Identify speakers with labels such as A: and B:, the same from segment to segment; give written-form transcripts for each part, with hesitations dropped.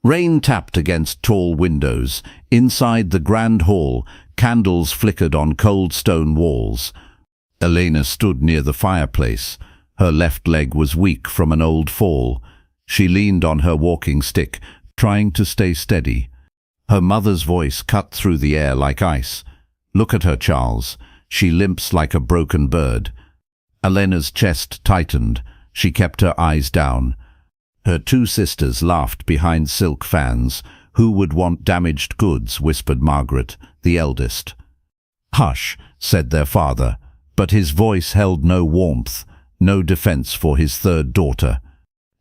A: Rain tapped against tall windows. Inside the grand hall, candles flickered on cold stone walls. Elena stood near the fireplace. Her left leg was weak from an old fall. She leaned on her walking stick, trying to stay steady. Her mother's voice cut through the air like ice. "Look at her, Charles. She limps like a broken bird." Elena's chest tightened. She kept her eyes down. Her two sisters laughed behind silk fans. "Who would want damaged goods?" whispered Margaret, the eldest. "Hush," said their father, but his voice held no warmth, no defense for his third daughter.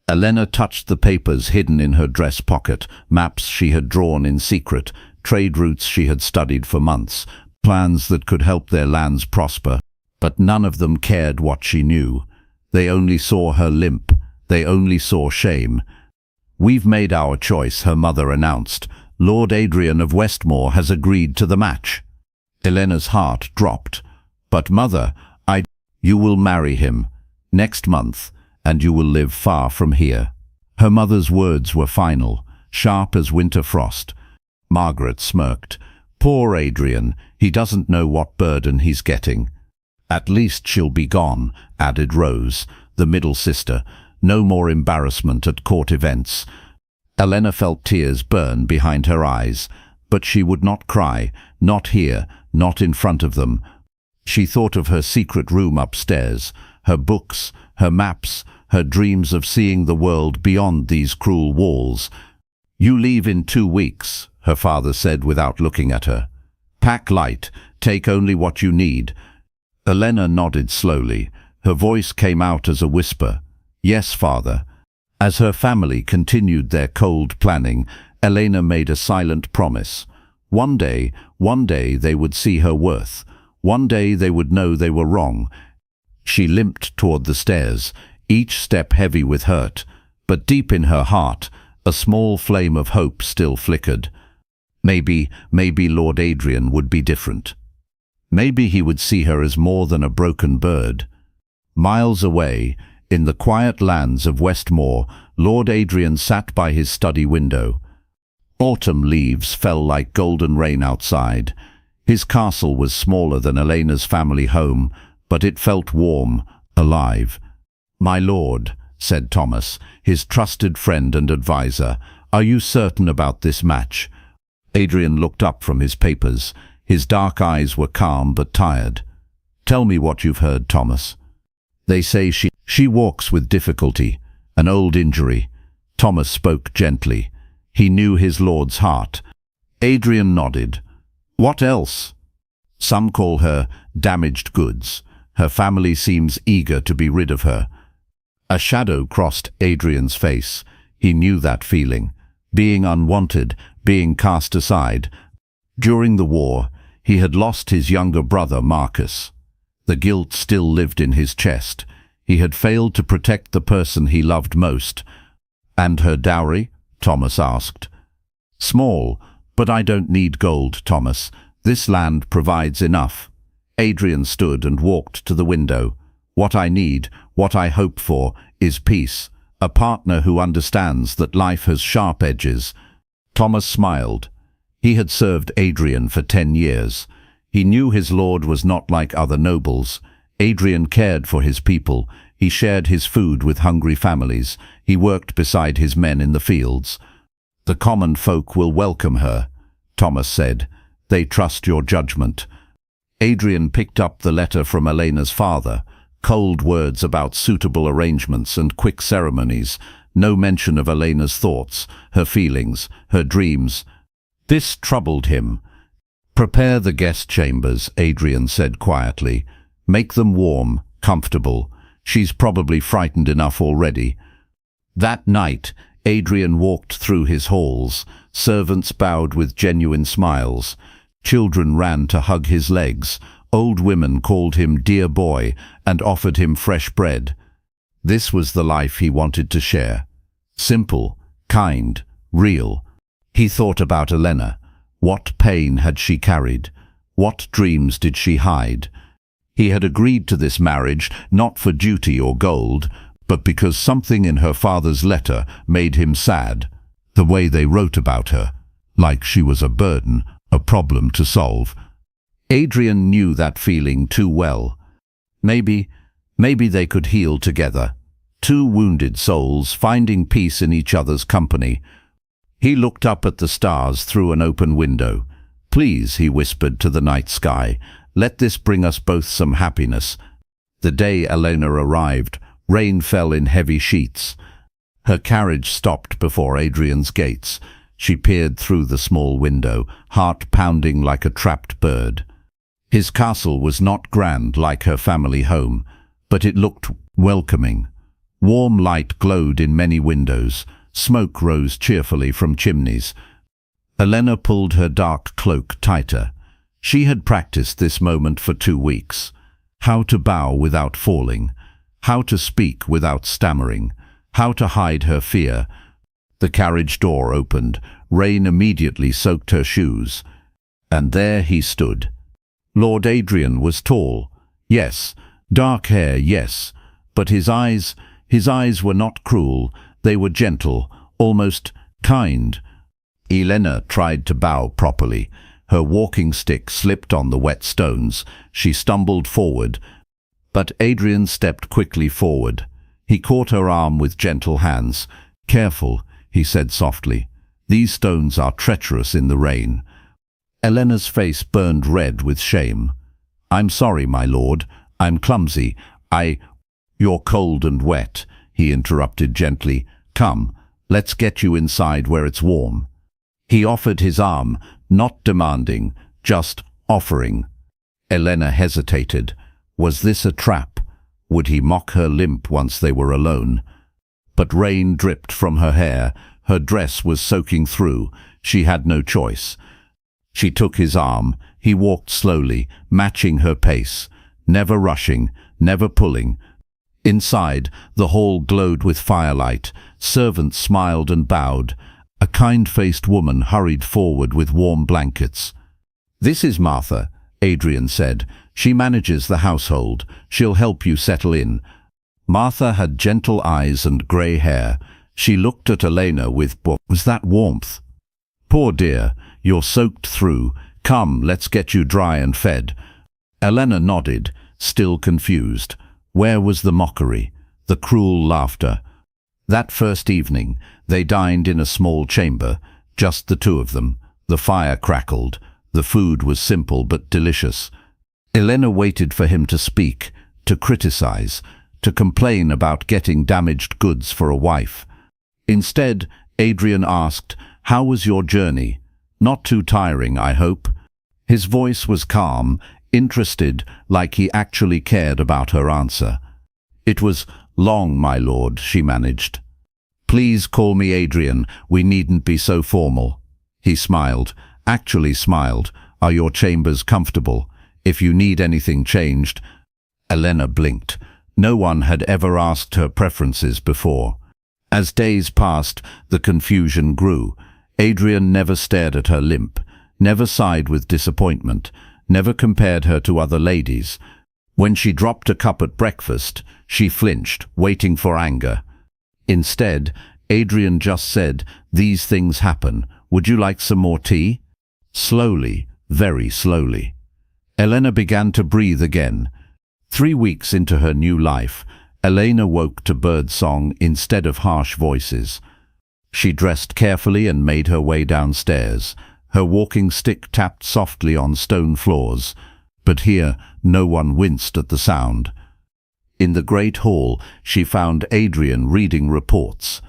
A: Elena touched the papers hidden in her dress pocket, maps she had drawn in secret, trade routes she had studied for months, plans that could help their lands prosper. But none of them cared what she knew. They only saw her limp. They only saw shame. "We've made our choice," her mother announced. "Lord Adrian of Westmore has agreed to the match." Elena's heart dropped. "But mother, you will marry him next month, and you will live far from here." Her mother's words were final, sharp as winter frost. Margaret smirked. "Poor Adrian, he doesn't know what burden he's getting." "At least she'll be gone," added Rose, the middle sister. "No more embarrassment at court events." Elena felt tears burn behind her eyes, but she would not cry, not here, not in front of them. She thought of her secret room upstairs, her books, her maps, her dreams of seeing the world beyond these cruel walls. "You leave in 2 weeks," her father said without looking at her. "Pack light, take only what you need." Elena nodded slowly. Her voice came out as a whisper. "Yes, father." As her family continued their cold planning, Elena made a silent promise. One day they would see her worth. One day they would know they were wrong. She limped toward the stairs, each step heavy with hurt, but deep in her heart, a small flame of hope still flickered. Maybe Lord Adrian would be different. Maybe he would see her as more than a broken bird. Miles away, in the quiet lands of Westmore, Lord Adrian sat by his study window. Autumn leaves fell like golden rain outside. His castle was smaller than Elena's family home, but it felt warm, alive. "My lord," said Thomas, his trusted friend and advisor, "are you certain about this match?" Adrian looked up from his papers. His dark eyes were calm but tired. "Tell me what you've heard, Thomas." "They say she walks with difficulty, an old injury." Thomas spoke gently. He knew his lord's heart. Adrian nodded. "What else?" "Some call her damaged goods. Her family seems eager to be rid of her." A shadow crossed Adrian's face. He knew that feeling. Being unwanted, being cast aside. During the war, he had lost his younger brother, Marcus. The guilt still lived in his chest. He had failed to protect the person he loved most. "And her dowry?" Thomas asked. "Small, but I don't need gold, Thomas. This land provides enough." Adrian stood and walked to the window. "What I need, what I hope for, is peace. A partner who understands that life has sharp edges." Thomas smiled. He had served Adrian for 10 years. He knew his lord was not like other nobles. Adrian cared for his people. He shared his food with hungry families. He worked beside his men in the fields. "The common folk will welcome her," Thomas said. "They trust your judgment." Adrian picked up the letter from Elena's father. Cold words about suitable arrangements and quick ceremonies. No mention of Elena's thoughts, her feelings, her dreams. This troubled him. "Prepare the guest chambers," Adrian said quietly. "Make them warm, comfortable. She's probably frightened enough already." That night, Adrian walked through his halls. Servants bowed with genuine smiles. Children ran to hug his legs. Old women called him dear boy and offered him fresh bread. This was the life he wanted to share. Simple, kind, real. He thought about Elena. What pain had she carried? What dreams did she hide? He had agreed to this marriage not for duty or gold, but because something in her father's letter made him sad. the way they wrote about her, like she was a burden, a problem to solve. Adrian knew that feeling too well. Maybe they could heal together. Two wounded souls finding peace in each other's company. He looked up at the stars through an open window. "Please," he whispered to the night sky, "let this bring us both some happiness." The day Elena arrived, rain fell in heavy sheets. Her carriage stopped before Adrian's gates. She peered through the small window, heart pounding like a trapped bird. His castle was not grand like her family home, but it looked welcoming. Warm light glowed in many windows. Smoke rose cheerfully from chimneys. Elena pulled her dark cloak tighter. She had practiced this moment for 2 weeks. How to bow without falling. How to speak without stammering. How to hide her fear. The carriage door opened. Rain immediately soaked her shoes. And there he stood. Lord Adrian was tall. Yes. Dark hair, yes. But his eyes were not cruel. They were gentle, almost kind. Elena tried to bow properly. Her walking stick slipped on the wet stones. She stumbled forward. But Adrian stepped quickly forward. He caught her arm with gentle hands. "Careful," he said softly. "These stones are treacherous in the rain." Elena's face burned red with shame. "I'm sorry, my lord. I'm clumsy. You're cold and wet," he interrupted gently. "Come, let's get you inside where it's warm." He offered his arm, not demanding, just offering. Elena hesitated. Was this a trap? Would he mock her limp once they were alone? But rain dripped from her hair. Her dress was soaking through. She had no choice. She took his arm. He walked slowly, matching her pace, never rushing, never pulling. Inside, the hall glowed with firelight. Servants smiled and bowed. A kind-faced woman hurried forward with warm blankets. "This is Martha," Adrian said. "She manages the household. She'll help you settle in." Martha had gentle eyes and grey hair. She looked at Elena with, what was that warmth? "Poor dear, you're soaked through. Come, let's get you dry and fed." Elena nodded, still confused. Where was the mockery, the cruel laughter? That first evening, they dined in a small chamber, just the two of them. The fire crackled. The food was simple but delicious. Elena waited for him to speak, to criticize, to complain about getting damaged goods for a wife. Instead, Adrian asked, "How was your journey? Not too tiring, I hope?" His voice was calm, interested, like he actually cared about her answer. "It was long, my lord," she managed. "Please call me Adrian. We needn't be so formal." He smiled, actually smiled. "Are your chambers comfortable? If you need anything changed." Elena blinked. No one had ever asked her preferences before. As days passed, the confusion grew. Adrian never stared at her limp, never sighed with disappointment, never compared her to other ladies. When she dropped a cup at breakfast, she flinched, waiting for anger. Instead, Adrian just said, "These things happen. Would you like some more tea?" Slowly, very slowly. Elena began to breathe again. 3 weeks into her new life, Elena woke to birdsong instead of harsh voices. She dressed carefully and made her way downstairs. Her walking stick tapped softly on stone floors, but here no one winced at the sound. In the great hall, she found Adrian reading reports.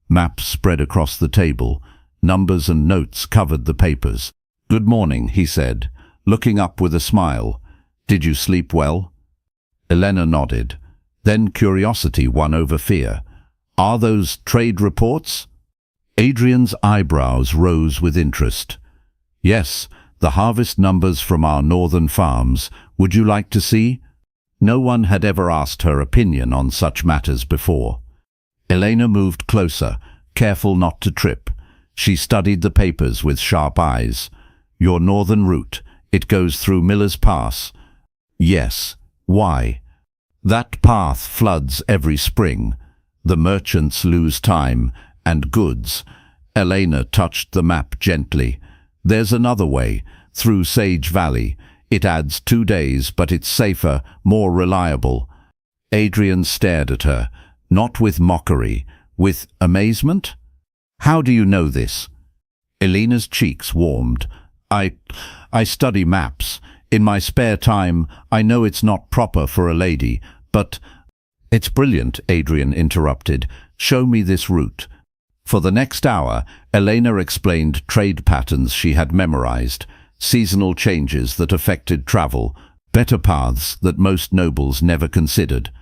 A: Maps spread across the table. Numbers and notes covered the papers. "Good morning," he said, looking up with a smile. "Did you sleep well?" Elena nodded. Then curiosity won over fear. "Are those trade reports?" Adrian's eyebrows rose with interest. "Yes, the harvest numbers from our northern farms. Would you like to see?" No one had ever asked her opinion on such matters before. Elena moved closer, careful not to trip. She studied the papers with sharp eyes. "Your northern route, it goes through Miller's Pass." "Yes. Why?" "That path floods every spring. The merchants lose time and goods." Elena touched the map gently. There's another way, through Sage Valley. It adds 2 days, but it's safer, more reliable. Adrian stared at her, not with mockery, with amazement. How do you know this? Elena's cheeks warmed. I study maps. In my spare time, I know it's not proper for a lady, but... It's brilliant, Adrian interrupted. Show me this route. For the next hour, Elena explained trade patterns she had memorized, seasonal changes that affected travel, better paths that most nobles never considered.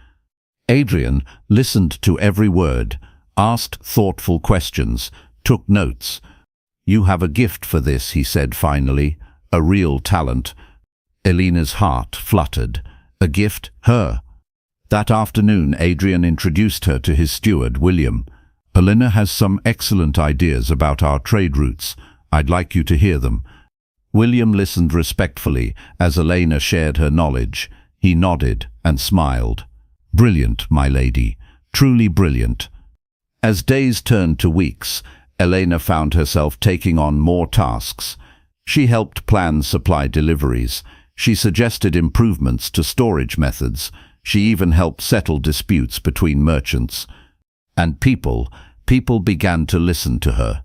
A: Adrian listened to every word, asked thoughtful questions, took notes. You have a gift for this, he said finally, a real talent. Elena's heart fluttered. A gift? Her? That afternoon, Adrian introduced her to his steward, William. Elena has some excellent ideas about our trade routes. I'd like you to hear them. William listened respectfully as Elena shared her knowledge. He nodded and smiled. Brilliant, my lady. Truly brilliant. As days turned to weeks, Elena found herself taking on more tasks. She helped plan supply deliveries. She suggested improvements to storage methods. She even helped settle disputes between merchants. And people began to listen to her.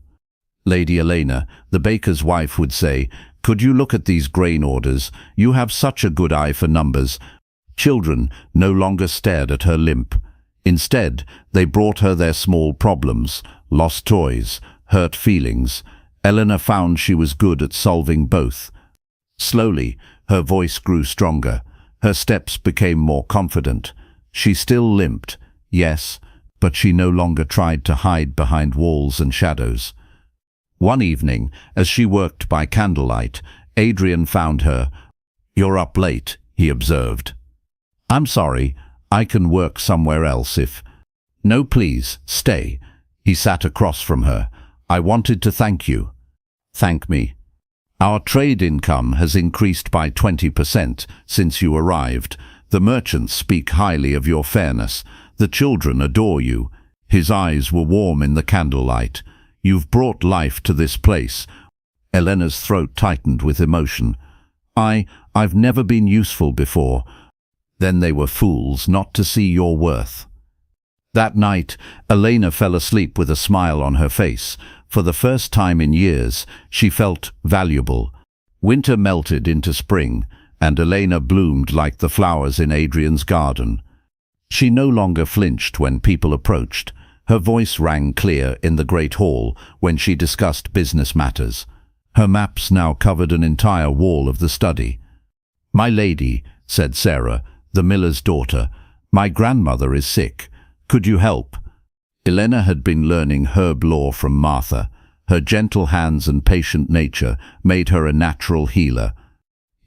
A: Lady Elena, the baker's wife, would say, "Could you look at these grain orders? You have such a good eye for numbers." Children no longer stared at her limp. Instead, they brought her their small problems, lost toys, hurt feelings. Elena found she was good at solving both. Slowly, her voice grew stronger. Her steps became more confident. She still limped, yes, but she no longer tried to hide behind walls and shadows. One evening, as she worked by candlelight, Adrian found her. "You're up late," he observed. "I'm sorry, I can work somewhere else if—" "No, please, stay." He sat across from her. "I wanted to thank you." "Thank me." "Our trade income has increased by 20% since you arrived. The merchants speak highly of your fairness. The children adore you." His eyes were warm in the candlelight. "You've brought life to this place." Elena's throat tightened with emotion. I've never been useful before." Then they were fools not to see your worth. That night, Elena fell asleep with a smile on her face. For the first time in years, she felt valuable. Winter melted into spring, and Elena bloomed like the flowers in Adrian's garden. She no longer flinched when people approached. Her voice rang clear in the great hall when she discussed business matters. Her maps now covered an entire wall of the study. "My lady," said Sarah, the miller's daughter, "my grandmother is sick. Could you help?" Elena had been learning herb lore from Martha. Her gentle hands and patient nature made her a natural healer.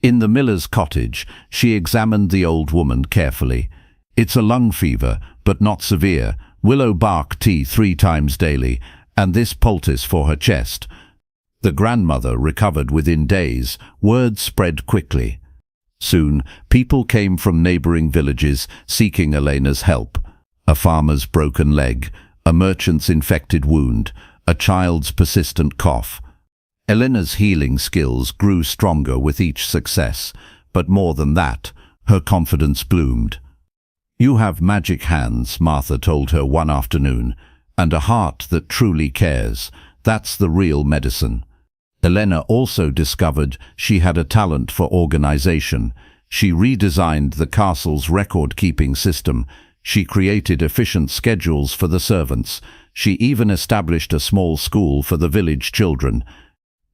A: In the miller's cottage, she examined the old woman carefully. "It's a lung fever, but not severe. Willow bark tea 3 times daily, and this poultice for her chest." The grandmother recovered within days. Word spread quickly. Soon, people came from neighboring villages seeking Elena's help. A farmer's broken leg, a merchant's infected wound, a child's persistent cough. Elena's healing skills grew stronger with each success, but more than that, her confidence bloomed. "You have magic hands," Martha told her one afternoon, "and a heart that truly cares. That's the real medicine." Elena also discovered she had a talent for organization. She redesigned the castle's record-keeping system. She created efficient schedules for the servants. She even established a small school for the village children.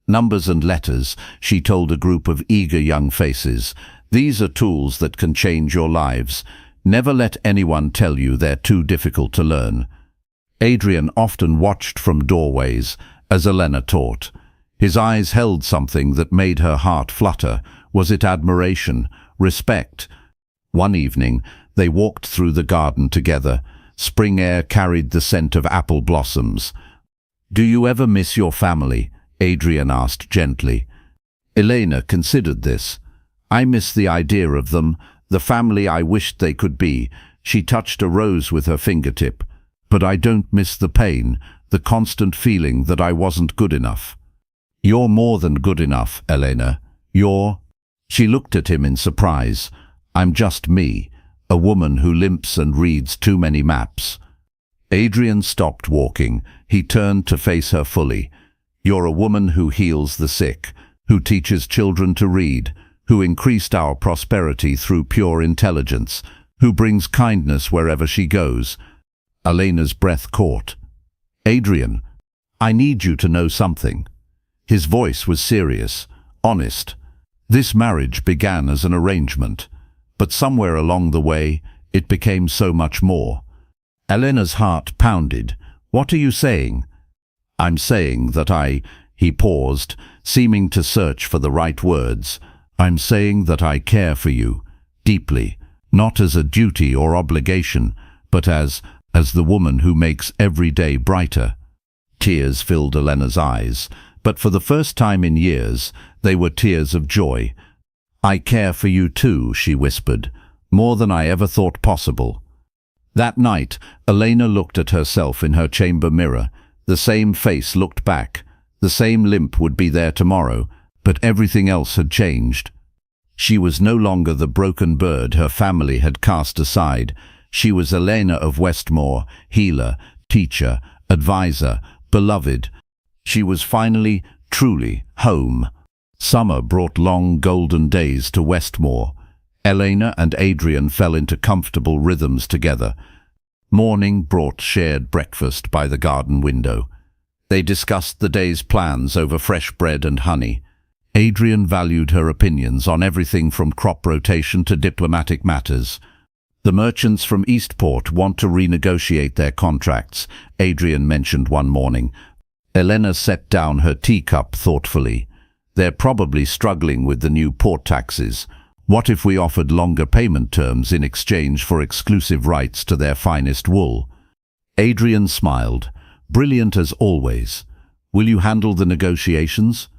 A: "Numbers and letters," she told a group of eager young faces. "These are tools that can change your lives. Never let anyone tell you they're too difficult to learn." Adrian often watched from doorways as Elena taught. His eyes held something that made her heart flutter. Was it admiration? Respect? One evening, they walked through the garden together. Spring air carried the scent of apple blossoms. "Do you ever miss your family?" Adrian asked gently. Elena considered this. "I miss the idea of them, the family I wished they could be." She touched a rose with her fingertip. "But I don't miss the pain, the constant feeling that I wasn't good enough. "You're more than good enough, Elena. You're—" She looked at him in surprise. "I'm just me, a woman who limps and reads too many maps." Adrian stopped walking. He turned to face her fully. "You're a woman who heals the sick, who teaches children to read, who increased our prosperity through pure intelligence, who brings kindness wherever she goes." Elena's breath caught. "Adrian, I need you to know something." His voice was serious, honest. "This marriage began as an arrangement, but somewhere along the way, it became so much more." Elena's heart pounded. "What are you saying?" "I'm saying that He paused, seeming to search for the right words. "I'm saying that I care for you, deeply, not as a duty or obligation, but as the woman who makes every day brighter." Tears filled Elena's eyes, but for the first time in years, they were tears of joy. "I care for you too," she whispered, "more than I ever thought possible." That night, Elena looked at herself in her chamber mirror. The same face looked back. The same limp would be there tomorrow, but everything else had changed. She was no longer the broken bird her family had cast aside. She was Elena of Westmore, healer, teacher, advisor, beloved. She was finally, truly, home. Summer brought long golden days to Westmore. Elena and Adrian fell into comfortable rhythms together. Morning brought shared breakfast by the garden window. They discussed the day's plans over fresh bread and honey. Adrian valued her opinions on everything from crop rotation to diplomatic matters. "The merchants from Eastport want to renegotiate their contracts," Adrian mentioned one morning. Elena set down her teacup thoughtfully. "They're probably struggling with the new port taxes. What if we offered longer payment terms in exchange for exclusive rights to their finest wool?" Adrian smiled. "Brilliant as always. Will you handle the negotiations?"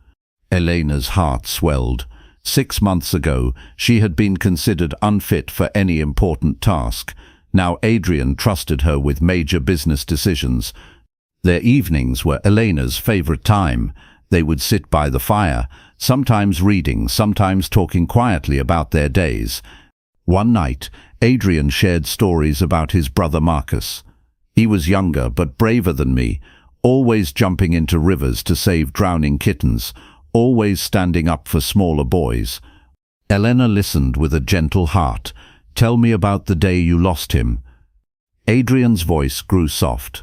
A: Elena's heart swelled. 6 months ago, she had been considered unfit for any important task. Now Adrian trusted her with major business decisions. Their evenings were Elena's favorite time. They would sit by the fire, sometimes reading, sometimes talking quietly about their days. One night, Adrian shared stories about his brother Marcus. "He was younger but braver than me, always jumping into rivers to save drowning kittens, always standing up for smaller boys." Elena listened with a gentle heart. "Tell me about the day you lost him." Adrian's voice grew soft.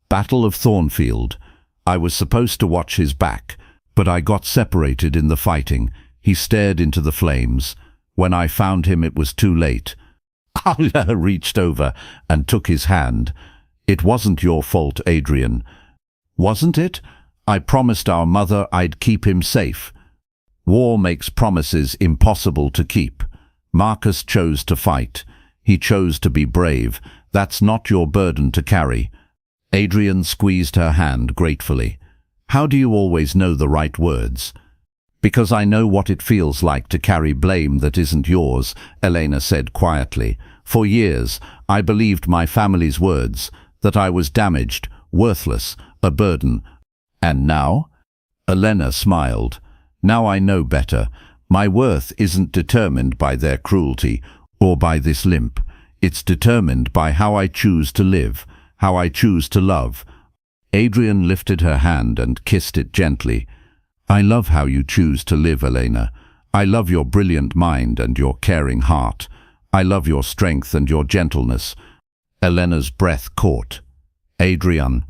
A: "Battle of Thornfield. I was supposed to watch his back, but I got separated in the fighting. He stared into the flames. When I found him, it was too late." Ala reached over and took his hand. "It wasn't your fault, Adrian." "Wasn't it? I promised our mother I'd keep him safe." "War makes promises impossible to keep. Marcus chose to fight. He chose to be brave. That's not your burden to carry." Adrian squeezed her hand gratefully. "How do you always know the right words?" "Because I know what it feels like to carry blame that isn't yours," Elena said quietly. "For years, I believed my family's words, that I was damaged, worthless, a burden. And now?" Elena smiled. "Now I know better. My worth isn't determined by their cruelty or by this limp. It's determined by how I choose to live, how I choose to love." Adrian lifted her hand and kissed it gently. "I love how you choose to live, Elena. I love your brilliant mind and your caring heart. I love your strength and your gentleness." Elena's breath caught. "Adrian,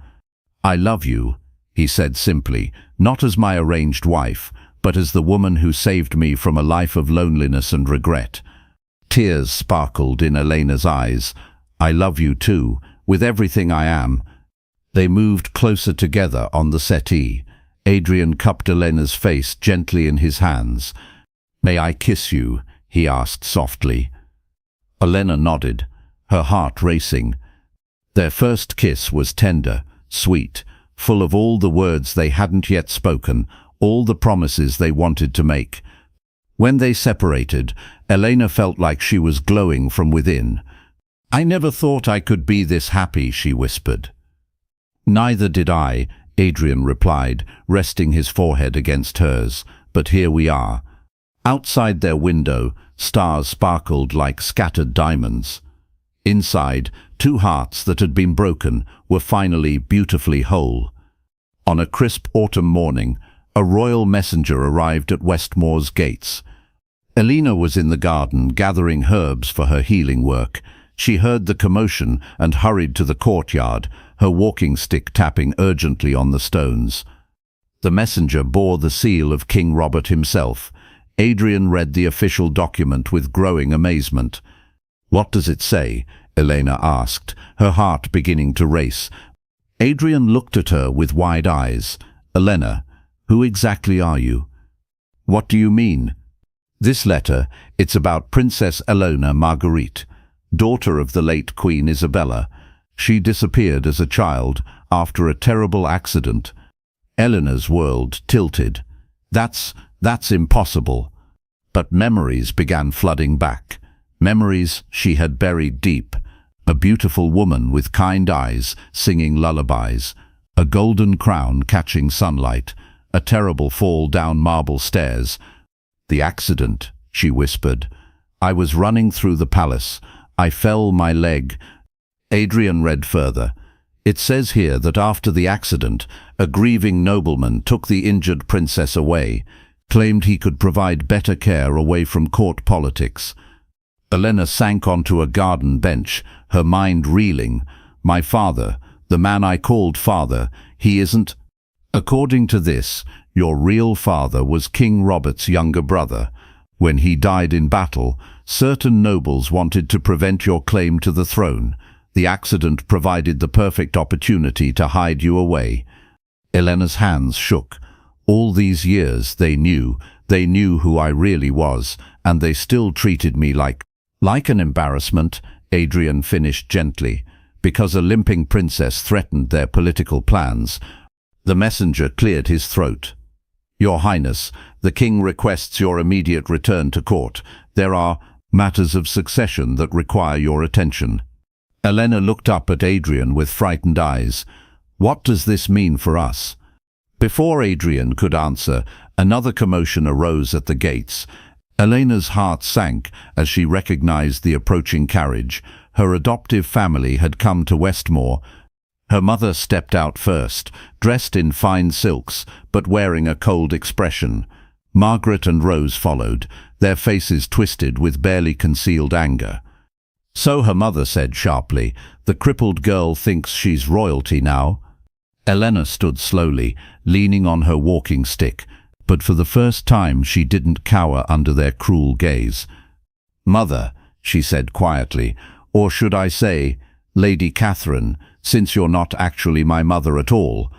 A: I love you," he said simply, "not as my arranged wife, but as the woman who saved me from a life of loneliness and regret." Tears sparkled in Elena's eyes. "I love you too, with everything I am." They moved closer together on the settee. Adrian cupped Elena's face gently in his hands. "May I kiss you?" he asked softly. Elena nodded, her heart racing. Their first kiss was tender, sweet, full of all the words they hadn't yet spoken, all the promises they wanted to make. When they separated, Elena felt like she was glowing from within. "I never thought I could be this happy," she whispered. Neither did I, Adrian replied, resting his forehead against hers. But here we are. Outside their window, stars sparkled like scattered diamonds. Inside, two hearts that had been broken were finally beautifully whole. On a crisp autumn morning, a royal messenger arrived at Westmore's gates. Elena was in the garden gathering herbs for her healing work. She heard the commotion and hurried to the courtyard, her walking stick tapping urgently on the stones. The messenger bore the seal of King Robert himself. Adrian read the official document with growing amazement. "What does it say?" Elena asked, her heart beginning to race. Adrian looked at her with wide eyes. "Elena, who exactly are you? What do you mean?" "This letter, it's about Princess Elena Marguerite, daughter of the late Queen Isabella. She disappeared as a child after a terrible accident." Eleanor's world tilted. That's impossible." But memories began flooding back. Memories she had buried deep. A beautiful woman with kind eyes singing lullabies. A golden crown catching sunlight. A terrible fall down marble stairs. "The accident," she whispered. "I was running through the palace. I fell my leg." Adrian read further. "It says here that after the accident, a grieving nobleman took the injured princess away, claimed he could provide better care away from court politics." Elena sank onto a garden bench, her mind reeling. "My father, the man I called father, he isn't—" "According to this, your real father was King Robert's younger brother. When he died in battle, certain nobles wanted to prevent your claim to the throne. The accident provided the perfect opportunity to hide you away." Elena's hands shook. "All these years they knew who I really was, and they still treated me like an embarrassment," Adrian finished gently, "because a limping princess threatened their political plans." The messenger cleared his throat. "Your Highness, the king requests your immediate return to court. There are matters of succession that require your attention." Elena looked up at Adrian with frightened eyes. "What does this mean for us?" Before Adrian could answer, another commotion arose at the gates. Elena's heart sank as she recognized the approaching carriage. Her adoptive family had come to Westmore. Her mother stepped out first, dressed in fine silks, but wearing a cold expression. Margaret and Rose followed, their faces twisted with barely concealed anger. "So," her mother said sharply, "the crippled girl thinks she's royalty now?" Elena stood slowly, leaning on her walking stick, but for the first time she didn't cower under their cruel gaze. "Mother," she said quietly, "or should I say, Lady Catherine, since you're not actually my mother at all."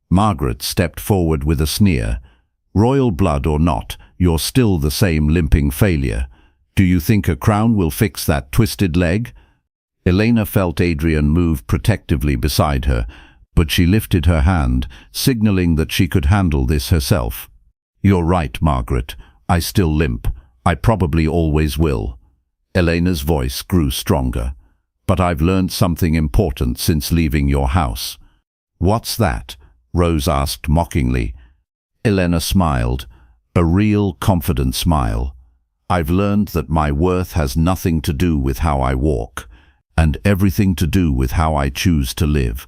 A: Margaret stepped forward with a sneer. "Royal blood or not, you're still the same limping failure. Do you think a crown will fix that twisted leg?" Elena felt Adrian move protectively beside her, but she lifted her hand, signaling that she could handle this herself. "You're right, Margaret. I still limp. I probably always will." Elena's voice grew stronger. "But I've learned something important since leaving your house." "What's that?" Rose asked mockingly. Elena smiled, a real, confident smile. "I've learned that my worth has nothing to do with how I walk, and everything to do with how I choose to live."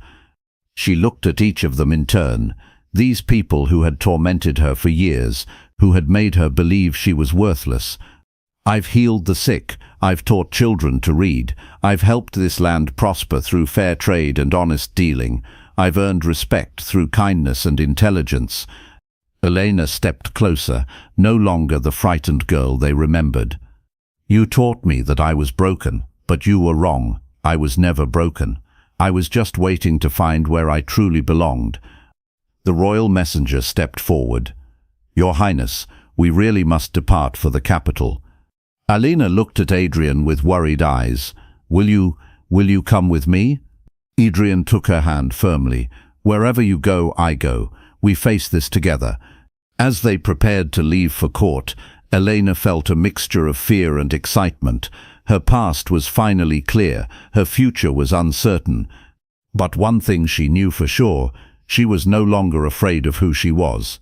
A: She looked at each of them in turn, these people who had tormented her for years, who had made her believe she was worthless. "I've healed the sick, I've taught children to read, I've helped this land prosper through fair trade and honest dealing, I've earned respect through kindness and intelligence." Elena stepped closer, no longer the frightened girl they remembered. "You taught me that I was broken, but you were wrong. I was never broken. I was just waiting to find where I truly belonged." The royal messenger stepped forward. "Your Highness, we really must depart for the capital." Elena looked at Adrian with worried eyes. Will you come with me?" Adrian took her hand firmly. "Wherever you go, I go. We face this together." As they prepared to leave for court, Elena felt a mixture of fear and excitement. Her past was finally clear, her future was uncertain. But one thing she knew for sure, she was no longer afraid of who she was.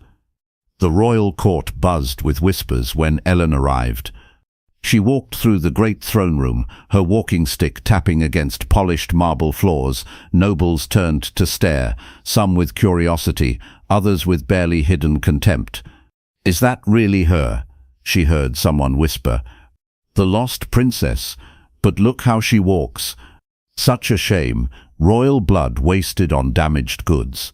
A: The royal court buzzed with whispers when Ellen arrived. She walked through the great throne room, her walking stick tapping against polished marble floors. Nobles turned to stare, some with curiosity, others with barely hidden contempt. "Is that really her?" she heard someone whisper. "The lost princess? But look how she walks. Such a shame, royal blood wasted on damaged goods."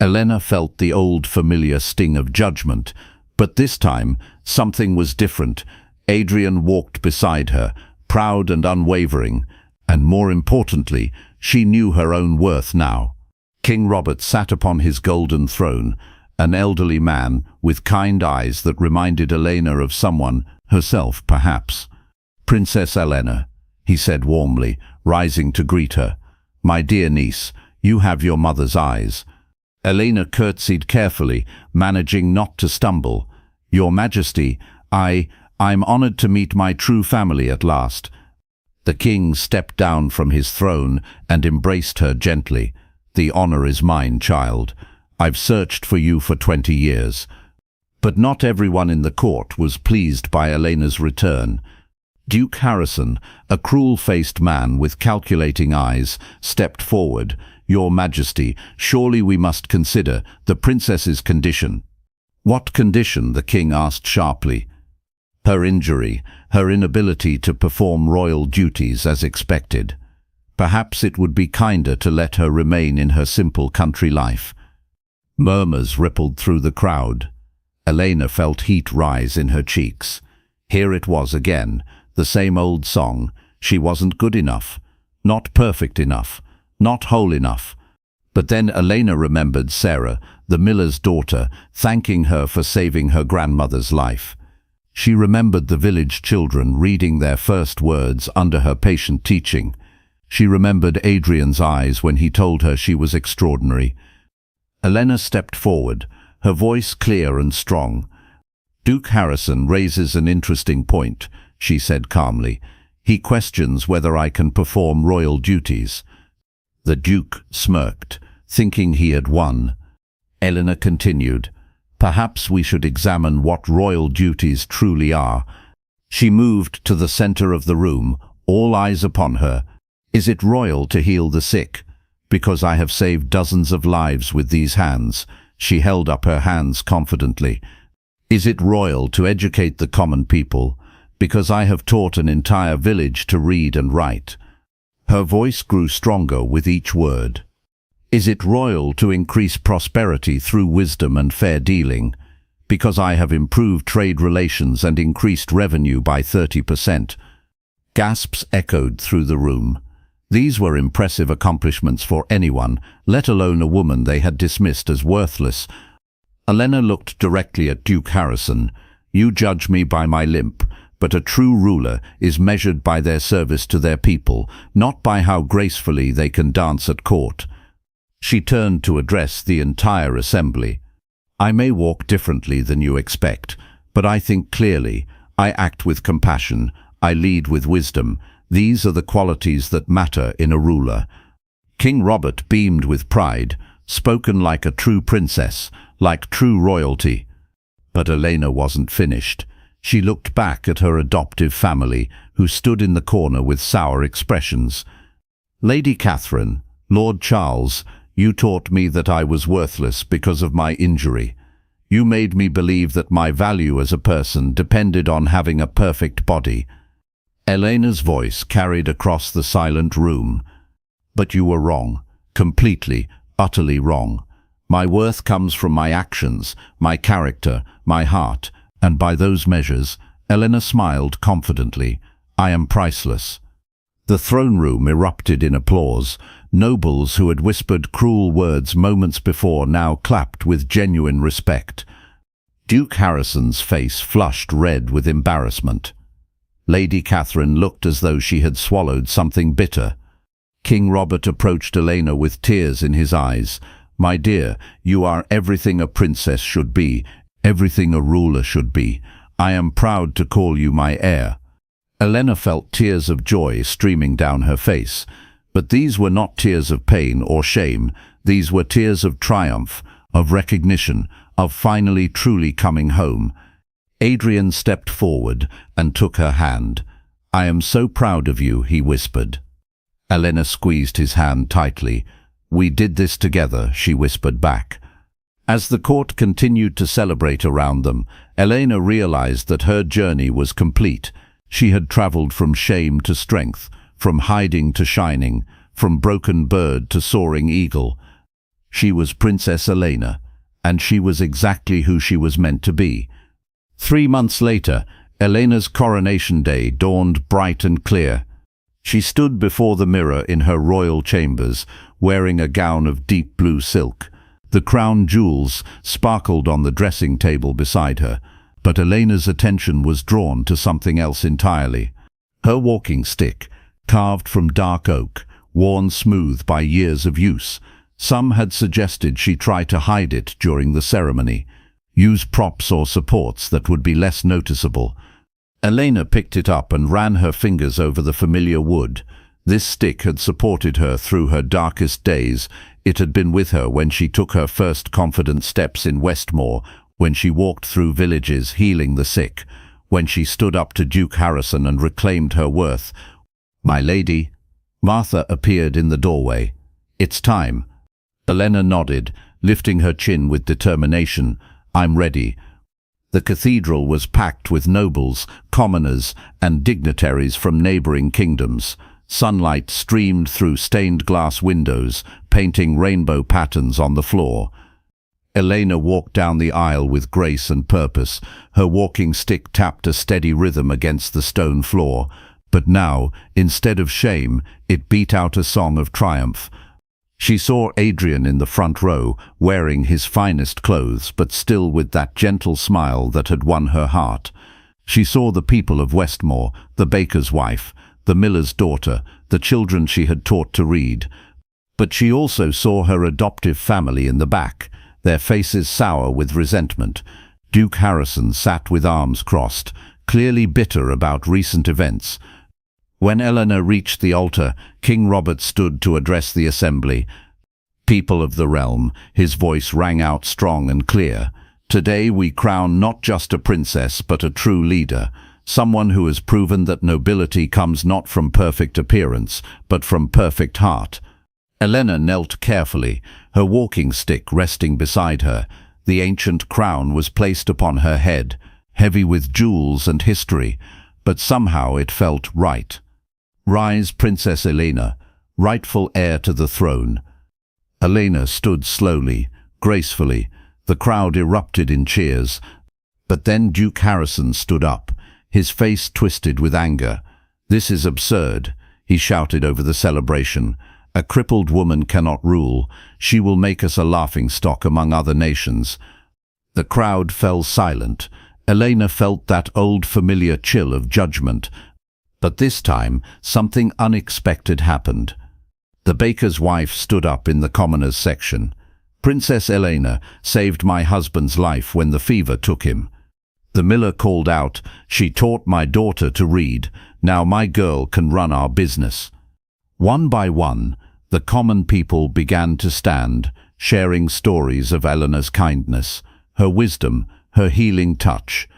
A: Elena felt the old familiar sting of judgment, but this time something was different. Adrian walked beside her, proud and unwavering, and more importantly, she knew her own worth now. King Robert sat upon his golden throne, an elderly man with kind eyes that reminded Elena of someone, herself perhaps. "Princess Elena," he said warmly, rising to greet her. "My dear niece, you have your mother's eyes." Elena curtsied carefully, managing not to stumble. "Your Majesty, I'm honored to meet my true family at last." The king stepped down from his throne and embraced her gently. "The honor is mine, child. I've searched for you for 20 years. But not everyone in the court was pleased by Elena's return. Duke Harrison, a cruel-faced man with calculating eyes, stepped forward. "Your Majesty, surely we must consider the princess's condition." "What condition?" the king asked sharply. "Her injury, her inability to perform royal duties as expected. Perhaps it would be kinder to let her remain in her simple country life." Murmurs rippled through the crowd. Elena felt heat rise in her cheeks. Here it was again, the same old song. She wasn't good enough, not perfect enough, not whole enough. But then Elena remembered Sarah, the miller's daughter, thanking her for saving her grandmother's life. She remembered the village children reading their first words under her patient teaching. She remembered Adrian's eyes when he told her she was extraordinary. Elena stepped forward, her voice clear and strong. "Duke Harrison raises an interesting point," she said calmly. "He questions whether I can perform royal duties." The Duke smirked, thinking he had won. Elena continued, "Perhaps we should examine what royal duties truly are." She moved to the center of the room, all eyes upon her. "Is it royal to heal the sick? Because I have saved dozens of lives with these hands." She held up her hands confidently. "Is it royal to educate the common people? Because I have taught an entire village to read and write." Her voice grew stronger with each word. "Is it royal to increase prosperity through wisdom and fair dealing? Because I have improved trade relations and increased revenue by 30%. Gasps echoed through the room. These were impressive accomplishments for anyone, let alone a woman they had dismissed as worthless. Elena looked directly at Duke Harrison. "You judge me by my limp, but a true ruler is measured by their service to their people, not by how gracefully they can dance at court." She turned to address the entire assembly. "I may walk differently than you expect, but I think clearly, I act with compassion, I lead with wisdom. These are the qualities that matter in a ruler." King Robert beamed with pride, spoken like a true princess, like true royalty. But Elena wasn't finished. She looked back at her adoptive family, who stood in the corner with sour expressions. "Lady Catherine, Lord Charles, you taught me that I was worthless because of my injury. You made me believe that my value as a person depended on having a perfect body." Elena's voice carried across the silent room. "But you were wrong, completely, utterly wrong. My worth comes from my actions, my character, my heart, and by those measures," Elena smiled confidently, "I am priceless." The throne room erupted in applause. Nobles who had whispered cruel words moments before now clapped with genuine respect. Duke Harrison's face flushed red with embarrassment. Lady Catherine looked as though she had swallowed something bitter. King Robert approached Elena with tears in his eyes. "My dear, you are everything a princess should be, everything a ruler should be. I am proud to call you my heir." Elena felt tears of joy streaming down her face. But these were not tears of pain or shame. These were tears of triumph, of recognition, of finally truly coming home. Adrian stepped forward and took her hand. "I am so proud of you," he whispered. Elena squeezed his hand tightly. "We did this together," she whispered back. As the court continued to celebrate around them, Elena realized that her journey was complete. She had traveled from shame to strength, from hiding to shining, from broken bird to soaring eagle. She was Princess Elena, and she was exactly who she was meant to be. 3 months later, Elena's coronation day dawned bright and clear. She stood before the mirror in her royal chambers, wearing a gown of deep blue silk. The crown jewels sparkled on the dressing table beside her, but Elena's attention was drawn to something else entirely. Her walking stick, carved from dark oak, worn smooth by years of use. Some had suggested she try to hide it during the ceremony, use props or supports that would be less noticeable. Elena picked it up and ran her fingers over the familiar wood. This stick had supported her through her darkest days. It had been with her when she took her first confident steps in Westmore, when she walked through villages healing the sick, when she stood up to Duke Harrison and reclaimed her worth. "My lady." Martha appeared in the doorway. "It's time." Elena nodded, lifting her chin with determination. "I'm ready." The cathedral was packed with nobles, commoners, and dignitaries from neighboring kingdoms. Sunlight streamed through stained glass windows, painting rainbow patterns on the floor. Elena walked down the aisle with grace and purpose. Her walking stick tapped a steady rhythm against the stone floor. But now, instead of shame, it beat out a song of triumph. She saw Adrian in the front row, wearing his finest clothes, but still with that gentle smile that had won her heart. She saw the people of Westmore, the baker's wife, the miller's daughter, the children she had taught to read. But she also saw her adoptive family in the back, their faces sour with resentment. Duke Harrison sat with arms crossed, clearly bitter about recent events. When Eleanor reached the altar, King Robert stood to address the assembly. "People of the realm," his voice rang out strong and clear. "Today we crown not just a princess, but a true leader. Someone who has proven that nobility comes not from perfect appearance, but from perfect heart." Elena knelt carefully, her walking stick resting beside her. The ancient crown was placed upon her head, heavy with jewels and history, but somehow it felt right. "Rise, Princess Elena, rightful heir to the throne." Elena stood slowly, gracefully. The crowd erupted in cheers. But then Duke Harrison stood up, his face twisted with anger. "This is absurd," he shouted over the celebration. "A crippled woman cannot rule. She will make us a laughingstock among other nations." The crowd fell silent. Elena felt that old familiar chill of judgment. But this time, something unexpected happened. The baker's wife stood up in the commoners' section. "Princess Elena saved my husband's life when the fever took him." The miller called out, "She taught my daughter to read. Now my girl can run our business." One by one, the common people began to stand, sharing stories of Eleanor's kindness, her wisdom, her healing touch.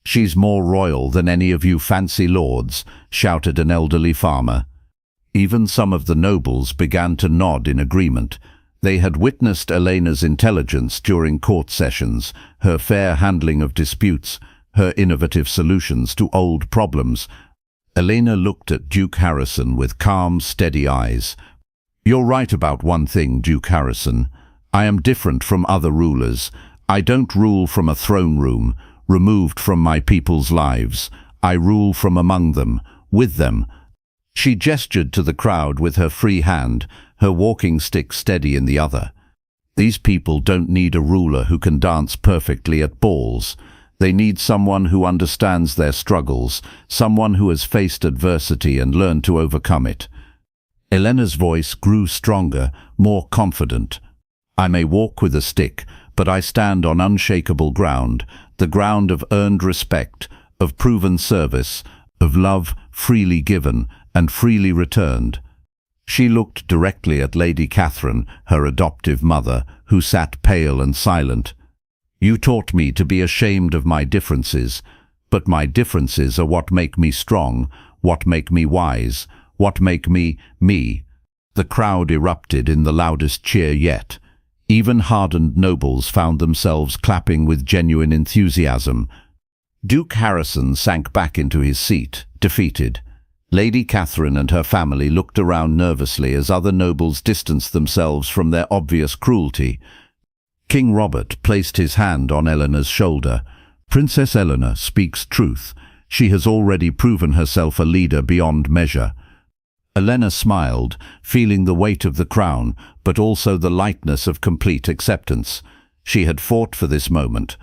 A: "She's more royal than any of you fancy lords," shouted an elderly farmer. Even some of the nobles began to nod in agreement. They had witnessed Elena's intelligence during court sessions, her fair handling of disputes, her innovative solutions to old problems. Elena looked at Duke Harrison with calm, steady eyes. "You're right about one thing, Duke Harrison. I am different from other rulers. I don't rule from a throne room, removed from my people's lives. I rule from among them, with them." She gestured to the crowd with her free hand, her walking stick steady in the other. "These people don't need a ruler who can dance perfectly at balls. They need someone who understands their struggles, someone who has faced adversity and learned to overcome it." Elena's voice grew stronger, more confident. "I may walk with a stick, but I stand on unshakable ground, the ground of earned respect, of proven service, of love freely given and freely returned." She looked directly at Lady Catherine, her adoptive mother, who sat pale and silent. "You taught me to be ashamed of my differences, but my differences are what make me strong, what make me wise, what make me, me." The crowd erupted in the loudest cheer yet. Even hardened nobles found themselves clapping with genuine enthusiasm. Duke Harrison sank back into his seat, defeated. Lady Catherine and her family looked around nervously as other nobles distanced themselves from their obvious cruelty. King Robert placed his hand on Eleanor's shoulder. "Princess Eleanor speaks truth. She has already proven herself a leader beyond measure." Eleanor smiled, feeling the weight of the crown, but also the lightness of complete acceptance. She had fought for this moment,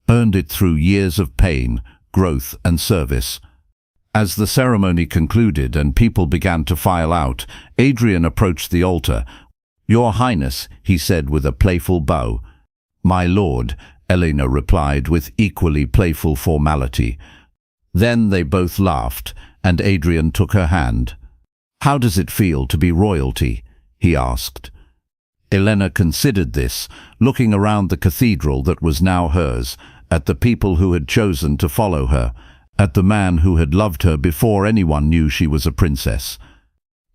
A: earned it through years of pain, growth and service. As the ceremony concluded and people began to file out, Adrian approached the altar. "Your Highness," he said with a playful bow. "My lord," Eleanor replied with equally playful formality. Then they both laughed, and Adrian took her hand. "How does it feel to be royalty?" he asked. Eleanor considered this, looking around the cathedral that was now hers, at the people who had chosen to follow her, at the man who had loved her before anyone knew she was a princess.